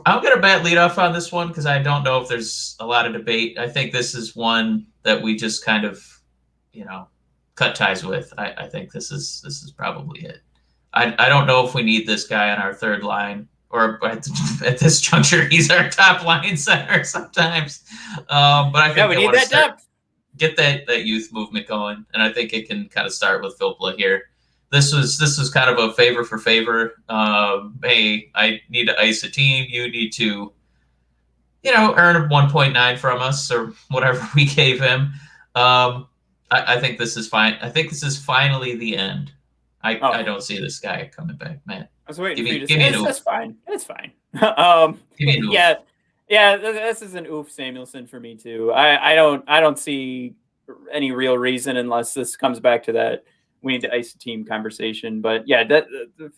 I'm going to bat lead off on this one because I don't know if there's a lot of debate. I think this is one that we just kind of, cut ties with. I think this is probably it. I don't know if we need this guy on our third line or at this juncture he's our top line center sometimes. But I think we need that depth. Get that youth movement going, and I think it can kind of start with Philpola here. This was kind of a favor for favor. Hey, I need to ice a team. You need to, earn a 1.9 from us or whatever we gave him. I think this is fine. I think this is finally the end. I don't see this guy coming back, man. I was waiting for you to say that's fine. It's fine. Yeah. This is an Samuelsson for me too. I don't see any real reason unless this comes back to that we need to ice a team conversation. But yeah, the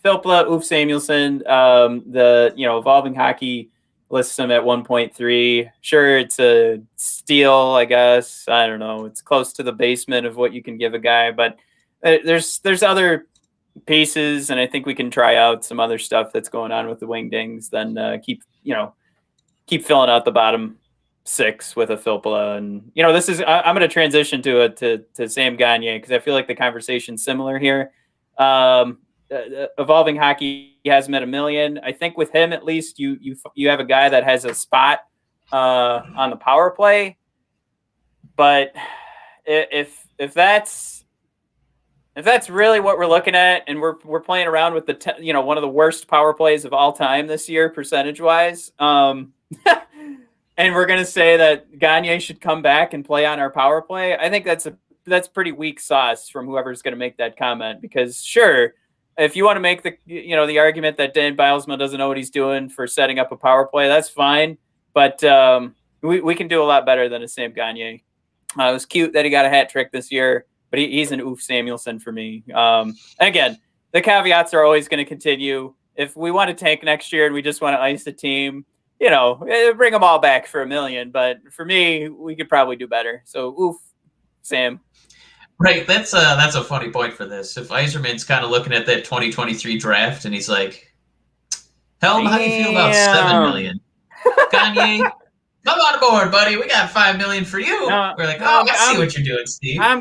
Philpola, Samuelsson, the Evolving Hockey lists him at 1.3. Sure, it's a steal, I guess. I don't know. It's close to the basement of what you can give a guy, but there's other pieces, and I think we can try out some other stuff that's going on with the Wingdings. Then keep filling out the bottom six with a Philpola, and this is. I'm going to transition to Sam Gagner because I feel like the conversation's similar here. Evolving Hockey has him at $1 million. I think with him at least you have a guy that has a spot on the power play. But if that's really what we're looking at, and we're playing around with the one of the worst power plays of all time this year percentage wise, and we're gonna say that Gagner should come back and play on our power play, I think that's pretty weak sauce from whoever's gonna make that comment, because sure. If you want to make the argument that Dan Bilesma doesn't know what he's doing for setting up a power play, that's fine. But we can do a lot better than a Sam Gagner. It was cute that he got a hat trick this year, but he's an Samuelsson for me. And again, the caveats are always going to continue. If we want to tank next year and we just want to ice the team, bring them all back for $1 million. But for me, we could probably do better. So, Sam. Right, that's a funny point for this. If Eiserman's kind of looking at that 2023 draft and he's like, "Hell, how do you feel about $7 million?" Gagner, come on board, buddy. We got $5 million for you. We're like, I see what you're doing, Steve. I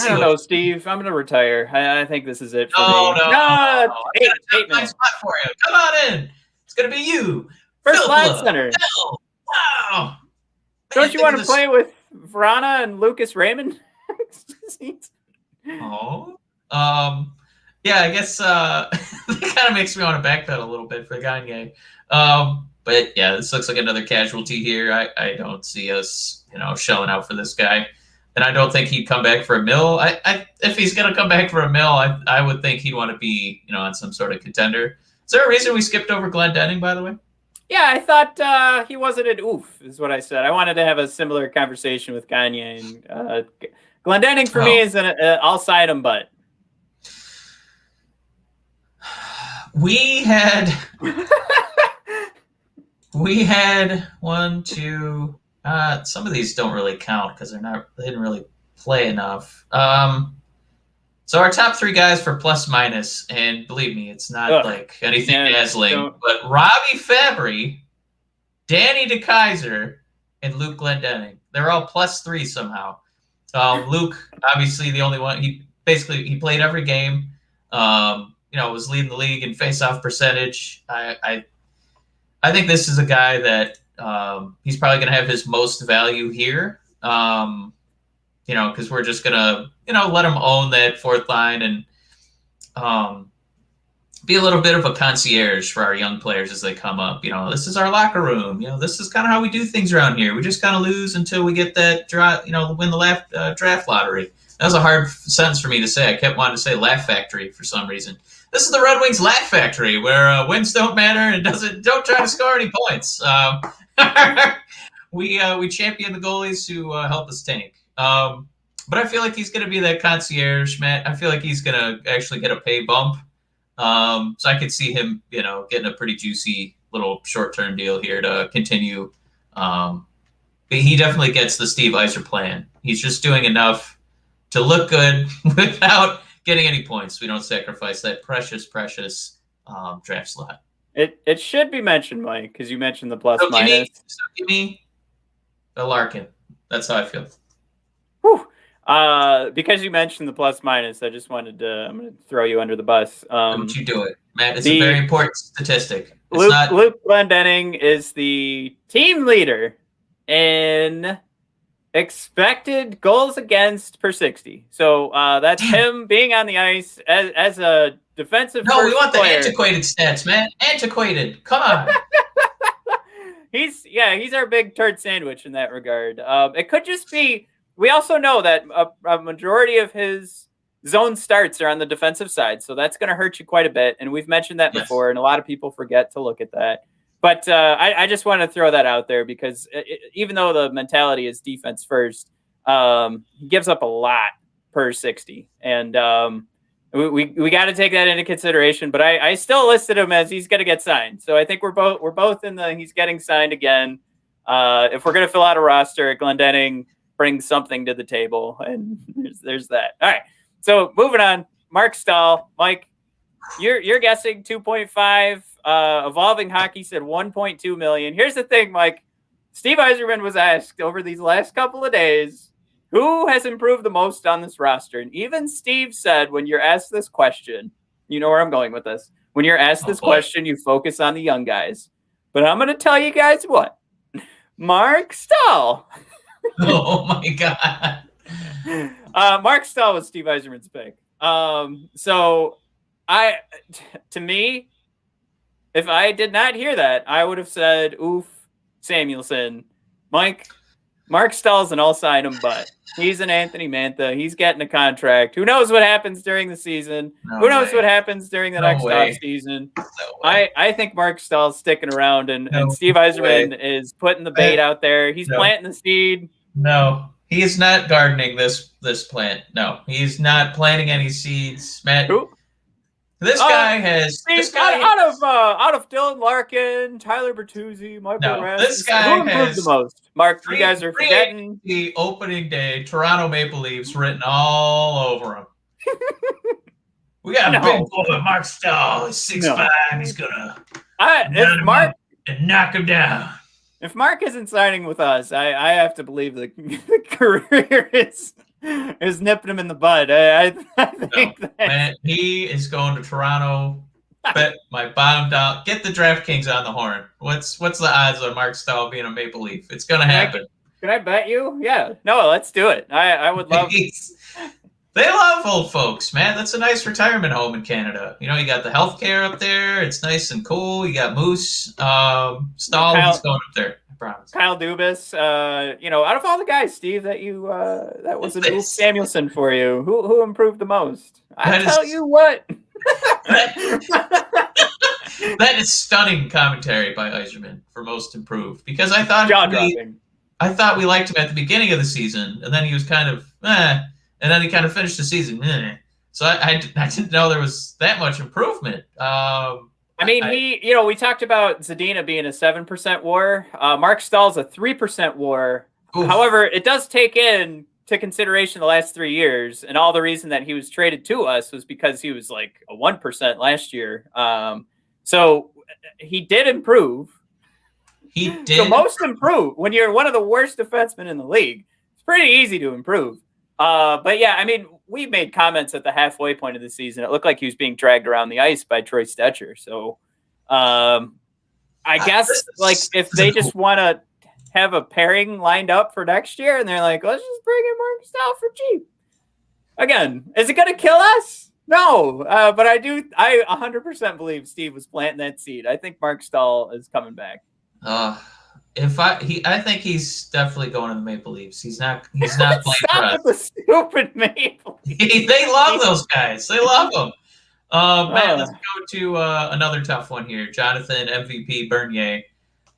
don't know, Steve. I'm gonna retire. I think this is it for me. No. Eight nice spot for you. Come on in. It's gonna be you, first line center. Wow. Don't you want to play with Vrana and Lucas Raymond? Oh. Yeah, I guess it kind of makes me want to backpedal a little bit for Gagne. But yeah, this looks like another casualty here. I don't see us, shelling out for this guy. And I don't think he'd come back for a mill. If he's going to come back for a mill, I would think he'd want to be, on some sort of contender. Is there a reason we skipped over Glendening, by the way? Yeah, I thought he wasn't an oof, is what I said. I wanted to have a similar conversation with Gagne. And Glendening for me is I'll side him, but. We had one, two. Some of these don't really count because they didn't really play enough. So our top three guys for plus minus, and believe me, it's not like anything dazzling, but Robbie Fabry, Danny DeKaiser, and Luke Glendening. They're all plus three somehow. Luke, obviously the only one. He played every game. Was leading the league in face-off percentage. I think this is a guy that he's probably going to have his most value here. Because we're just going to, let him own that fourth line and be a little bit of a concierge for our young players as they come up. This is our locker room. This is kind of how we do things around here. We just kind of lose until we get that win the draft lottery. That was a hard sentence for me to say. I kept wanting to say Laugh Factory for some reason. This is the Red Wings Laugh Factory, where wins don't matter and don't try to score any points. We champion the goalies who help us tank. But I feel like he's going to be that concierge, Matt. I feel like he's going to actually get a pay bump. So I could see him, getting a pretty juicy little short-term deal here to continue. But he definitely gets the Steve Yzer plan. He's just doing enough to look good without getting any points. We don't sacrifice that precious draft slot. It should be mentioned, Mike, because you mentioned the plus minus. Give me the Larkin. That's how I feel. Whew. Because you mentioned the plus minus, I just wanted to. I'm going to throw you under the bus. Don't you do it, Matt? It's a very important statistic. Luke Glendening is the team leader in expected goals against per 60. So that's him being on the ice as a defensive. No, we want player. The antiquated stats, man. Antiquated. Come on. He's our big turd sandwich in that regard. It could just be. We also know that a majority of his zone starts are on the defensive side, so that's going to hurt you quite a bit. And we've mentioned that before, and a lot of people forget to look at that. But I just want to throw that out there because even though the mentality is defense first, he gives up a lot per 60, and we got to take that into consideration. But I still listed him as he's going to get signed. So I think we're both in the he's getting signed again. If we're going to fill out a roster, Glendening brings something to the table, and there's that. All right. So moving on, Mark Stahl, Mike, you're guessing 2.5. Evolving Hockey said 1.2 million. Here's the thing, Mike. Steve Eiserman was asked over these last couple of days, who has improved the most on this roster? And even Steve said, when you're asked this question, you know where I'm going with this. When you're asked this question, you focus on the young guys. But I'm going to tell you guys what. Mark Stahl. Oh, my God. Mark Stahl was Steve Eiserman's pick. To me, if I did not hear that, I would have said, oof, Samuelson. Mark Stahl's an all-sign him, but he's an Anthony Mantha. He's getting a contract. Who knows what happens during the season? Who knows what happens during the next off season? I think Mark Stahl's sticking around, and Steve Eiserman is putting the bait out there. He's planting the seed. No, he is not gardening this plant. No, he's not planting any seeds, Matt. Who? This guy has out of Dylan Larkin, Tyler Bertuzzi, Mcelrath. This guy has the most. Mark, you guys are forgetting the opening day Toronto Maple Leafs written all over him. We got a big boy, Mark Stahl. He's 6'5". He's gonna knock him down. If Mark isn't signing with us, I have to believe the career is nipping him in the bud. I think that man, he is going to Toronto. Bet my bottom dollar. Get the DraftKings on the horn. What's the odds of Mark Stahl being a Maple Leaf? It's going to happen. Can I bet you? Yeah. No, let's do it. I would love. They love old folks, man. That's a nice retirement home in Canada. You got the healthcare up there. It's nice and cool. You got Moose. Stahl, he's going up there. I promise. Kyle Dubas. Out of all the guys, Steve, that was an Ulf Samuelsson for you. Who improved the most? I tell you what. That is stunning commentary by Eiserman for most improved, because I thought we liked him at the beginning of the season, and then he was kind of and then he kind of finished the season. So I didn't know there was that much improvement. We talked about Zadina being a 7% WAR. Mark Stahl's a 3% WAR. Oof. However, it does take into consideration the last 3 years, and all the reason that he was traded to us was because he was like a 1% last year. So he did improve. He did. So most improved. When you're one of the worst defensemen in the league, it's pretty easy to improve. But yeah, we made comments at the halfway point of the season. It looked like he was being dragged around the ice by Troy Stetcher. So I guess if they just want to have a pairing lined up for next year, and they're like, let's just bring in Mark Stahl for cheap. Again, is it going to kill us? No, but I 100% believe Steve was planting that seed. I think Mark Stahl is coming back. I think he's definitely going to the Maple Leafs. He's not playing for us. Stop with the stupid Maple Leafs. They love those guys. They love them. Man, let's go to another tough one here. Jonathan MVP Bernier.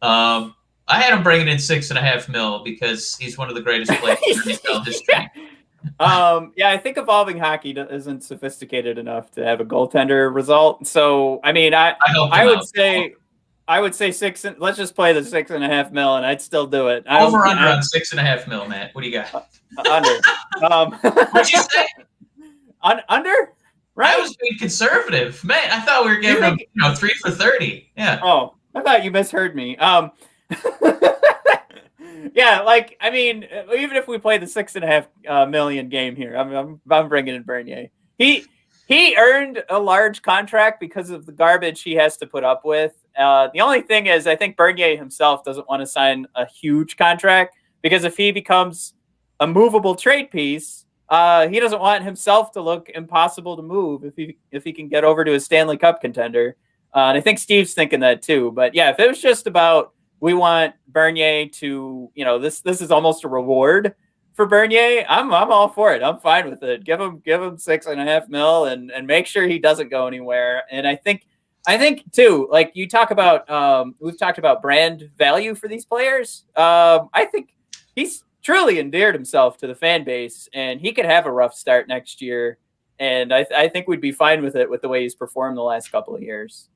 I had him bringing in $6.5 million because he's one of the greatest players in NHL history. I think evolving hockey isn't sophisticated enough to have a goaltender result. So I would say six. Let's just play the $6.5 million, and I'd still do it. Over under on $6.5 million, Matt. What do you got? Under. What'd you say? Under? Right. I was being conservative, man. I thought we were giving him 3 for 30. Yeah. Oh, I thought you misheard me. Yeah, even if we play the $6.5 million game here, I'm bringing in Bernier. He earned a large contract because of the garbage he has to put up with. The only thing is, I think Bernier himself doesn't want to sign a huge contract, because if he becomes a movable trade piece, he doesn't want himself to look impossible to move if he can get over to a Stanley Cup contender. And I think Steve's thinking that too. But yeah, if it was just about we want Bernier to, this is almost a reward for Bernier, I'm all for it. I'm fine with it. Give him $6.5 million and make sure he doesn't go anywhere. And I think too, like you talk about, we've talked about brand value for these players. I think he's truly endeared himself to the fan base, and he could have a rough start next year. And I think we'd be fine with it with the way he's performed the last couple of years.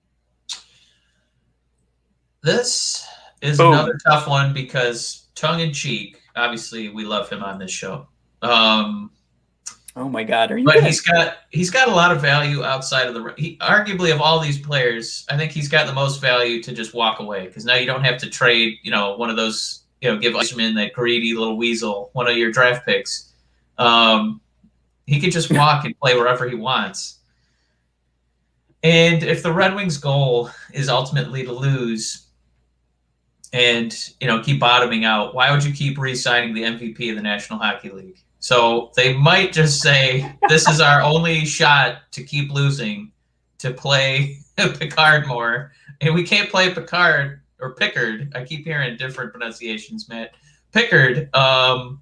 This is another tough one because, tongue in cheek, obviously we love him on this show. Oh my God! But he's got a lot of value outside of arguably of all these players. I think he's got the most value to just walk away, because now you don't have to trade. One of those. Give Eiserman, that greedy little weasel, one of your draft picks. He can just walk and play wherever he wants. And if the Red Wings' goal is ultimately to lose and, keep bottoming out, why would you keep re-signing the MVP of the National Hockey League? So they might just say, this is our only shot to keep losing, to play Picard more. And we can't play Picard or Pickard. I keep hearing different pronunciations, Matt. Pickard, and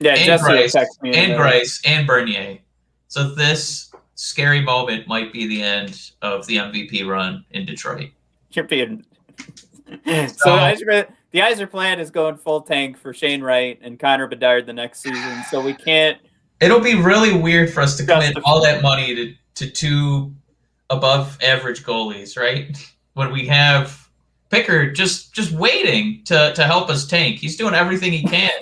Grice, and Bernier. So this scary moment might be the end of the MVP run in Detroit. So the Eiser plan is going full tank for Shane Wright and Connor Bedard the next season. So we can't. It'll be really weird for us to commit all that money to two above average goalies, right? When we have Pickard just waiting to help us tank. He's doing everything he can.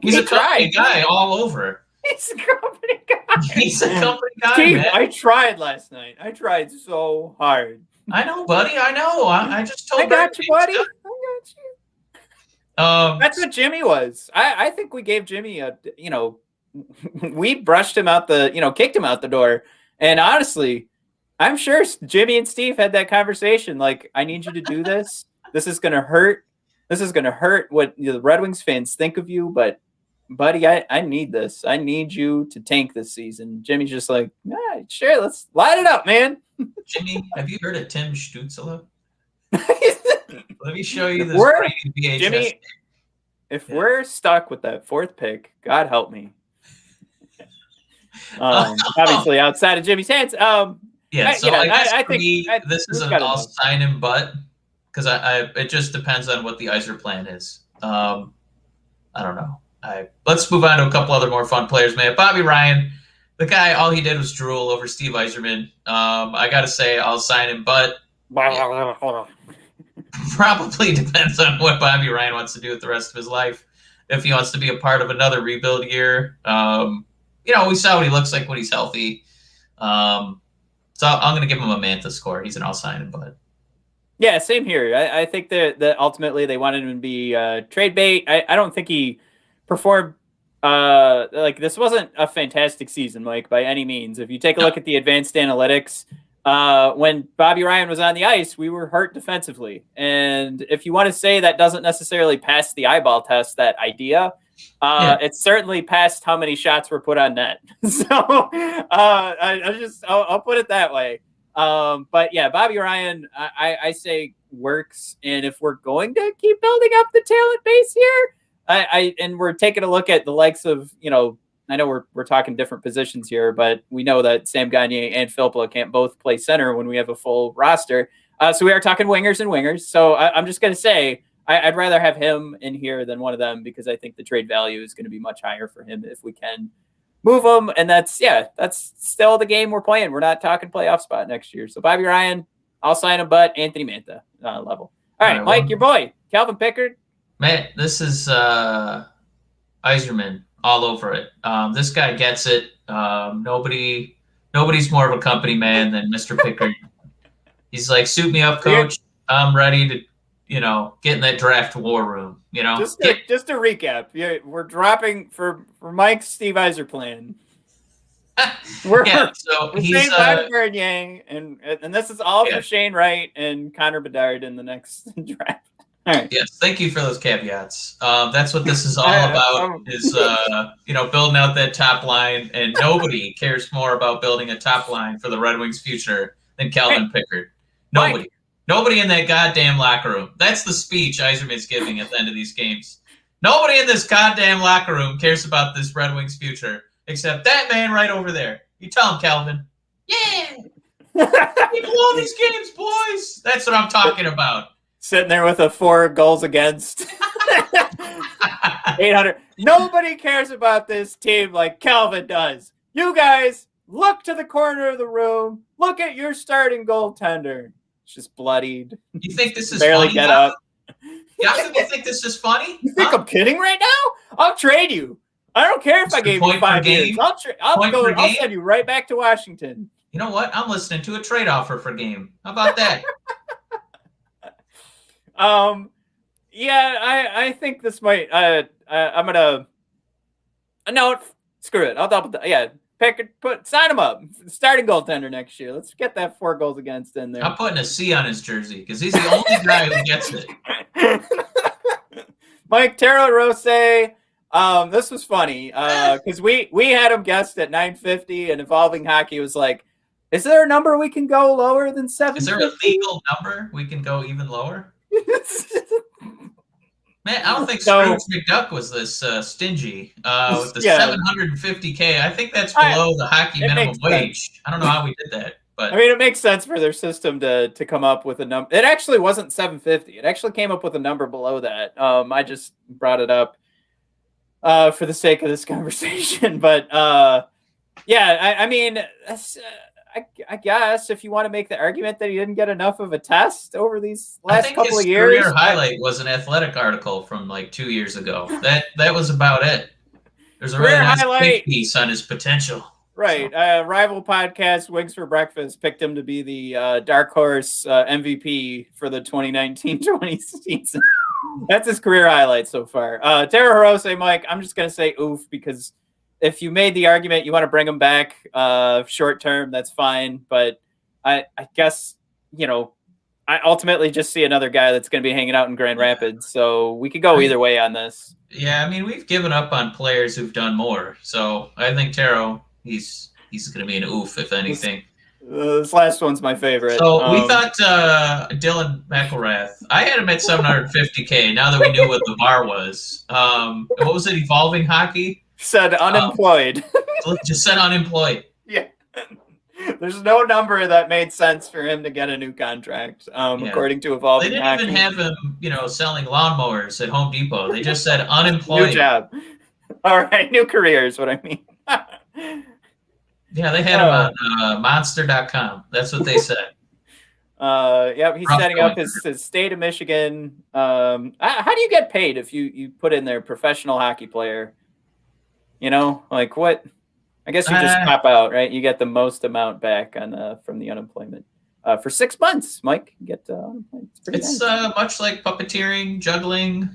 He's a company guy all over. He's a company guy. He's a company guy, Steve, man. I tried last night. I tried so hard. I know, buddy. I know. I just told I got you, buddy. I got you. That's what Jimmy was. I think we gave Jimmy we brushed him out kicked him out the door. And honestly, I'm sure Jimmy and Steve had that conversation. Like, I need you to do this. This is going to hurt. this is going to hurt what the Red Wings fans think of you, but buddy, I need this. I need you to tank this season. Jimmy's just like, yeah, sure, let's light it up, man. Jimmy, have you heard of Tim Stützle? Let me show you this great VHS. Jimmy, if we're stuck with that 4th pick, God help me. Obviously, outside of Jimmy's hands. I think this is an I'll sign him, but because it just depends on what the Eiser plan is. I don't know. Let's move on to a couple other more fun players, man. Bobby Ryan, the guy, all he did was drool over Steve Eiserman. I got to say, I'll sign him, but probably depends on what Bobby Ryan wants to do with the rest of his life. If he wants to be a part of another rebuild year, we saw what he looks like when he's healthy. So I'm going to give him a Mantha score. He's an I'll sign him, but. Yeah, same here. I think that ultimately they wanted him to be trade bait. I don't think he performed this wasn't a fantastic season, Mike, by any means. If you take a look at the advanced analytics, when Bobby Ryan was on the ice, we were hurt defensively. And if you want to say that doesn't necessarily pass the eyeball test, that idea, it certainly passed how many shots were put on net. So I'll put it that way. But yeah, Bobby Ryan, I say works. And if we're going to keep building up the talent base here, and we're taking a look at the likes of, I know we're talking different positions here, but we know that Sam Gagner and Philpola can't both play center when we have a full roster. So we are talking wingers. So I'm just going to say I'd rather have him in here than one of them, because I think the trade value is going to be much higher for him if we can move him. And that's still the game we're playing. We're not talking playoff spot next year. So Bobby Ryan, I'll sign him, but Anthony Mantha level. All right, Mike, your boy, Calvin Pickard. Man, this is Eiserman all over it. This guy gets it. Nobody's more of a company man than Mr. Pickard. He's like, suit me up, coach. I'm ready to, get in that draft war room. Just to recap, we're dropping for Mike's Steve Eiser plan. We're saying Bobby Yang, and this is all for Shane Wright and Connor Bedard in the next draft. All right. Yes, thank you for those caveats. That's what this is all about, is building out that top line, and nobody cares more about building a top line for the Red Wings' future than Calvin Pickard. Nobody in that goddamn locker room. That's the speech Eiserman's giving at the end of these games. Nobody in this goddamn locker room cares about this Red Wings' future except that man right over there. You tell him, Calvin. Yeah, we blow these games, boys. That's what I'm talking about. Sitting there with a 4 goals against 800. Nobody cares about this team like Calvin does. You guys, look to the corner of the room. Look at your starting goaltender. It's just bloodied. You think this is barely funny? Get up. You think this is funny? You think I'm kidding right now? I'll trade you. I don't care if I gave you 5 years. I'll send you right back to Washington. You know what? I'm listening to a trade offer for game. How about that? I think this might. I'm gonna. No, screw it. I'll double. Sign him up. Starting goaltender next year. Let's get that 4 goals against in there. I'm putting a C on his jersey because he's the only guy who gets it. Mike Taro Rose. This was funny because we had him guessed at 950, and Evolving Hockey was like, "Is there a number we can go lower than 7? Is there a legal number we can go even lower?" Man, I don't think Scrooge McDuck was this stingy with the 750K. I think that's below the hockey minimum wage. I don't know how we did that, but it makes sense for their system to come up with a number. It actually wasn't 750. It actually came up with a number below that. I just brought it up for the sake of this conversation, but I guess if you want to make the argument that he didn't get enough of a test over these last couple of years. Career highlight was an Athletic article from like 2 years ago. That was about it. There's a really nice piece on his potential. Right. So. Rival podcast, Wings for Breakfast, picked him to be the dark horse MVP for the 2019-20 season. That's his career highlight so far. Tara Hirose, Mike, I'm just going to say oof because if you made the argument you want to bring him back short term, that's fine. But I guess, I ultimately just see another guy that's going to be hanging out in Grand Rapids. So we could go either way on this. Yeah, I mean, we've given up on players who've done more. So I think Taro, he's going to be an oof, if anything. This last one's my favorite. So we thought Dylan Mcelrath. I had him at 750K. Now that we knew what the bar was, what was it? Evolving Hockey said unemployed. Just said unemployed. Yeah. There's no number that made sense for him to get a new contract, according to Evolving They didn't Hockey. even have him, selling lawnmowers at Home Depot. They just said unemployed. New job. All right, new career is what I mean. Yeah, they had him on monster.com. That's what they said. Yep, he's setting up his state of Michigan. How do you get paid if you put in there professional hockey player? Like what? I guess you just pop out, right? You get the most amount back on from the unemployment for 6 months. Mike, you get unemployment. It's nice. Much like puppeteering, juggling,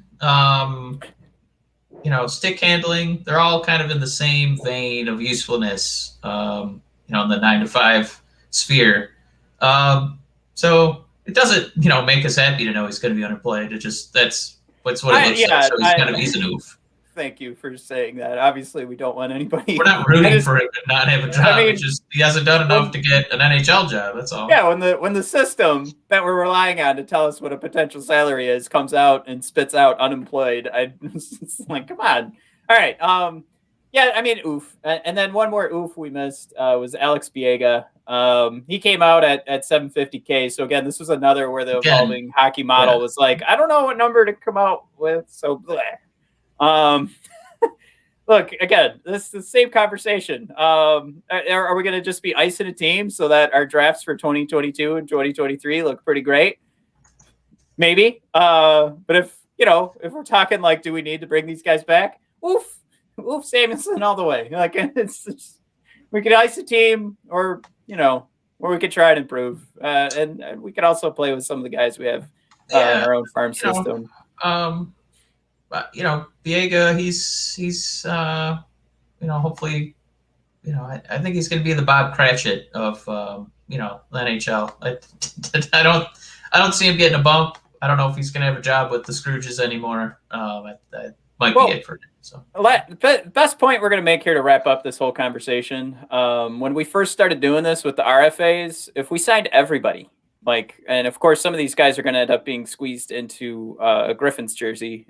stick handling. They're all kind of in the same vein of usefulness. In the 9 to 5 sphere. So it doesn't, make us happy to know he's going to be unemployed. That's what it looks like. So he's an oof. Thank you for saying that. Obviously, we don't want anybody. We're not rooting for him to not have a job. He hasn't done enough to get an NHL job. That's all. Yeah, when the system that we're relying on to tell us what a potential salary is comes out and spits out unemployed, it's like, come on. All right. Yeah, I mean, oof. And then one more oof we missed was Alex Biega. He came out at 750K. So again, this was another where the Evolving Hockey model was like, I don't know what number to come out with. So bleh. Look, again, this is the same conversation. Are we going to just be icing a team so that our drafts for 2022 and 2023 look pretty great? Maybe. But if we're talking like, do we need to bring these guys back? Oof, Samuelson all the way. Like we could ice a team or we could try and improve. And we could also play with some of the guys we have in our own farm system. But Biega, he's hopefully, I think he's going to be the Bob Cratchit of the NHL. I don't see him getting a bump. I don't know if he's going to have a job with the Scrooges anymore. That might be it for him. So best point we're going to make here to wrap up this whole conversation. When we first started doing this with the RFAs, if we signed everybody. And of course, some of these guys are going to end up being squeezed into a Griffins jersey.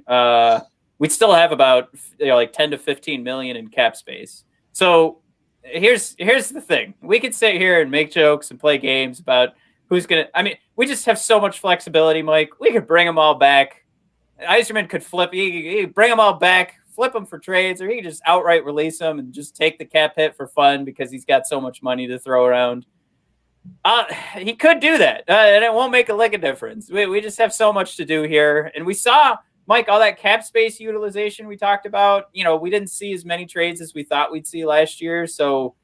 We'd still have about 10 to 15 million in cap space. So here's the thing: we could sit here and make jokes and play games about who's going to. I mean, we just have so much flexibility, Mike. We could bring them all back. Eiserman could flip. He could bring them all back, flip them for trades, or he could just outright release them and just take the cap hit for fun because he's got so much money to throw around. He could do that, and it won't make a lick of difference. We just have so much to do here. And we saw, Mike, all that cap space utilization we talked about. We didn't see as many trades as we thought we'd see last year. So,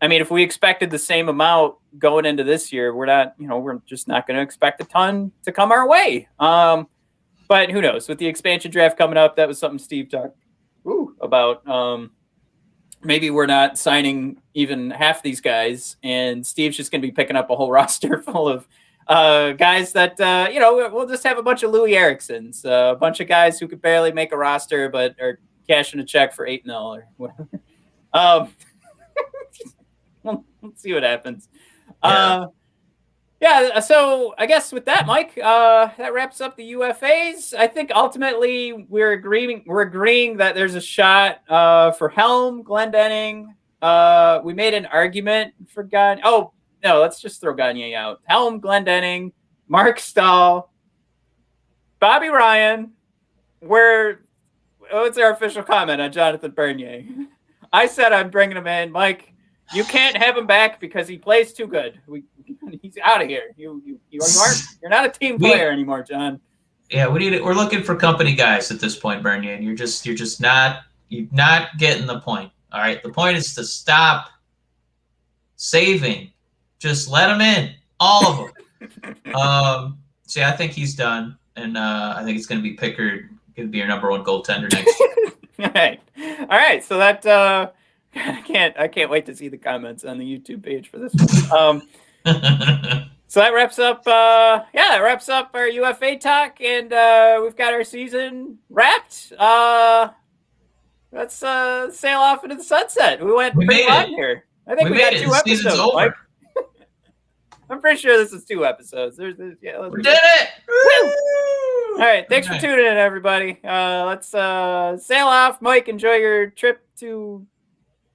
I mean, if we expected the same amount going into this year, we're just not going to expect a ton to come our way. But who knows? With the expansion draft coming up, that was something Steve talked about. Maybe we're not signing even half these guys, and Steve's just going to be picking up a whole roster full of guys that, we'll just have a bunch of Louis Ericksons, a bunch of guys who could barely make a roster but are cashing a check for $8 million or whatever. Let's see what happens. So I guess with that, Mike, that wraps up the UFAs. I think ultimately we're agreeing that there's a shot for Helm, Glendening. We made an argument for Gagne. Oh, no, let's just throw Gagne out. Helm, Glendening, Mark Stahl, Bobby Ryan. What's our official comment on Jonathan Bernier? I said I'm bringing him in. Mike, you can't have him back because he plays too good. He's out of here. You're not a team player anymore, John. Yeah, we're looking for company guys at this point, Bernier, and you're just not getting the point. All right, the point is to stop saving. Just let them in, all of them. So yeah, I think he's done, and I think it's going to be Pickard. Going to be your number one goaltender next year. All right. So that I can't wait to see the comments on the YouTube page for this one. So that wraps up. That wraps up our UFA talk, and we've got our season wrapped. Let's sail off into the sunset. We went pretty long here. I think we got 2 episodes. Season's over. I'm pretty sure this is 2 episodes. We did it! Woo! All right, thanks for tuning in, everybody. Let's sail off. Mike, enjoy your trip to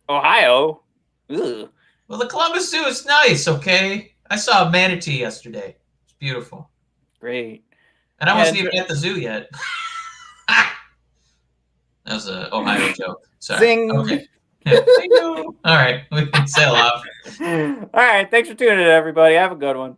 Ohio. Ugh. Well, the Columbus Zoo is nice, okay? I saw a manatee yesterday. It's beautiful. Great. And I wasn't even at the zoo yet. That was an Ohio joke. Sorry. Zing. Okay. Yeah. All right, we can sail off. All right, thanks for tuning in, everybody. Have a good one.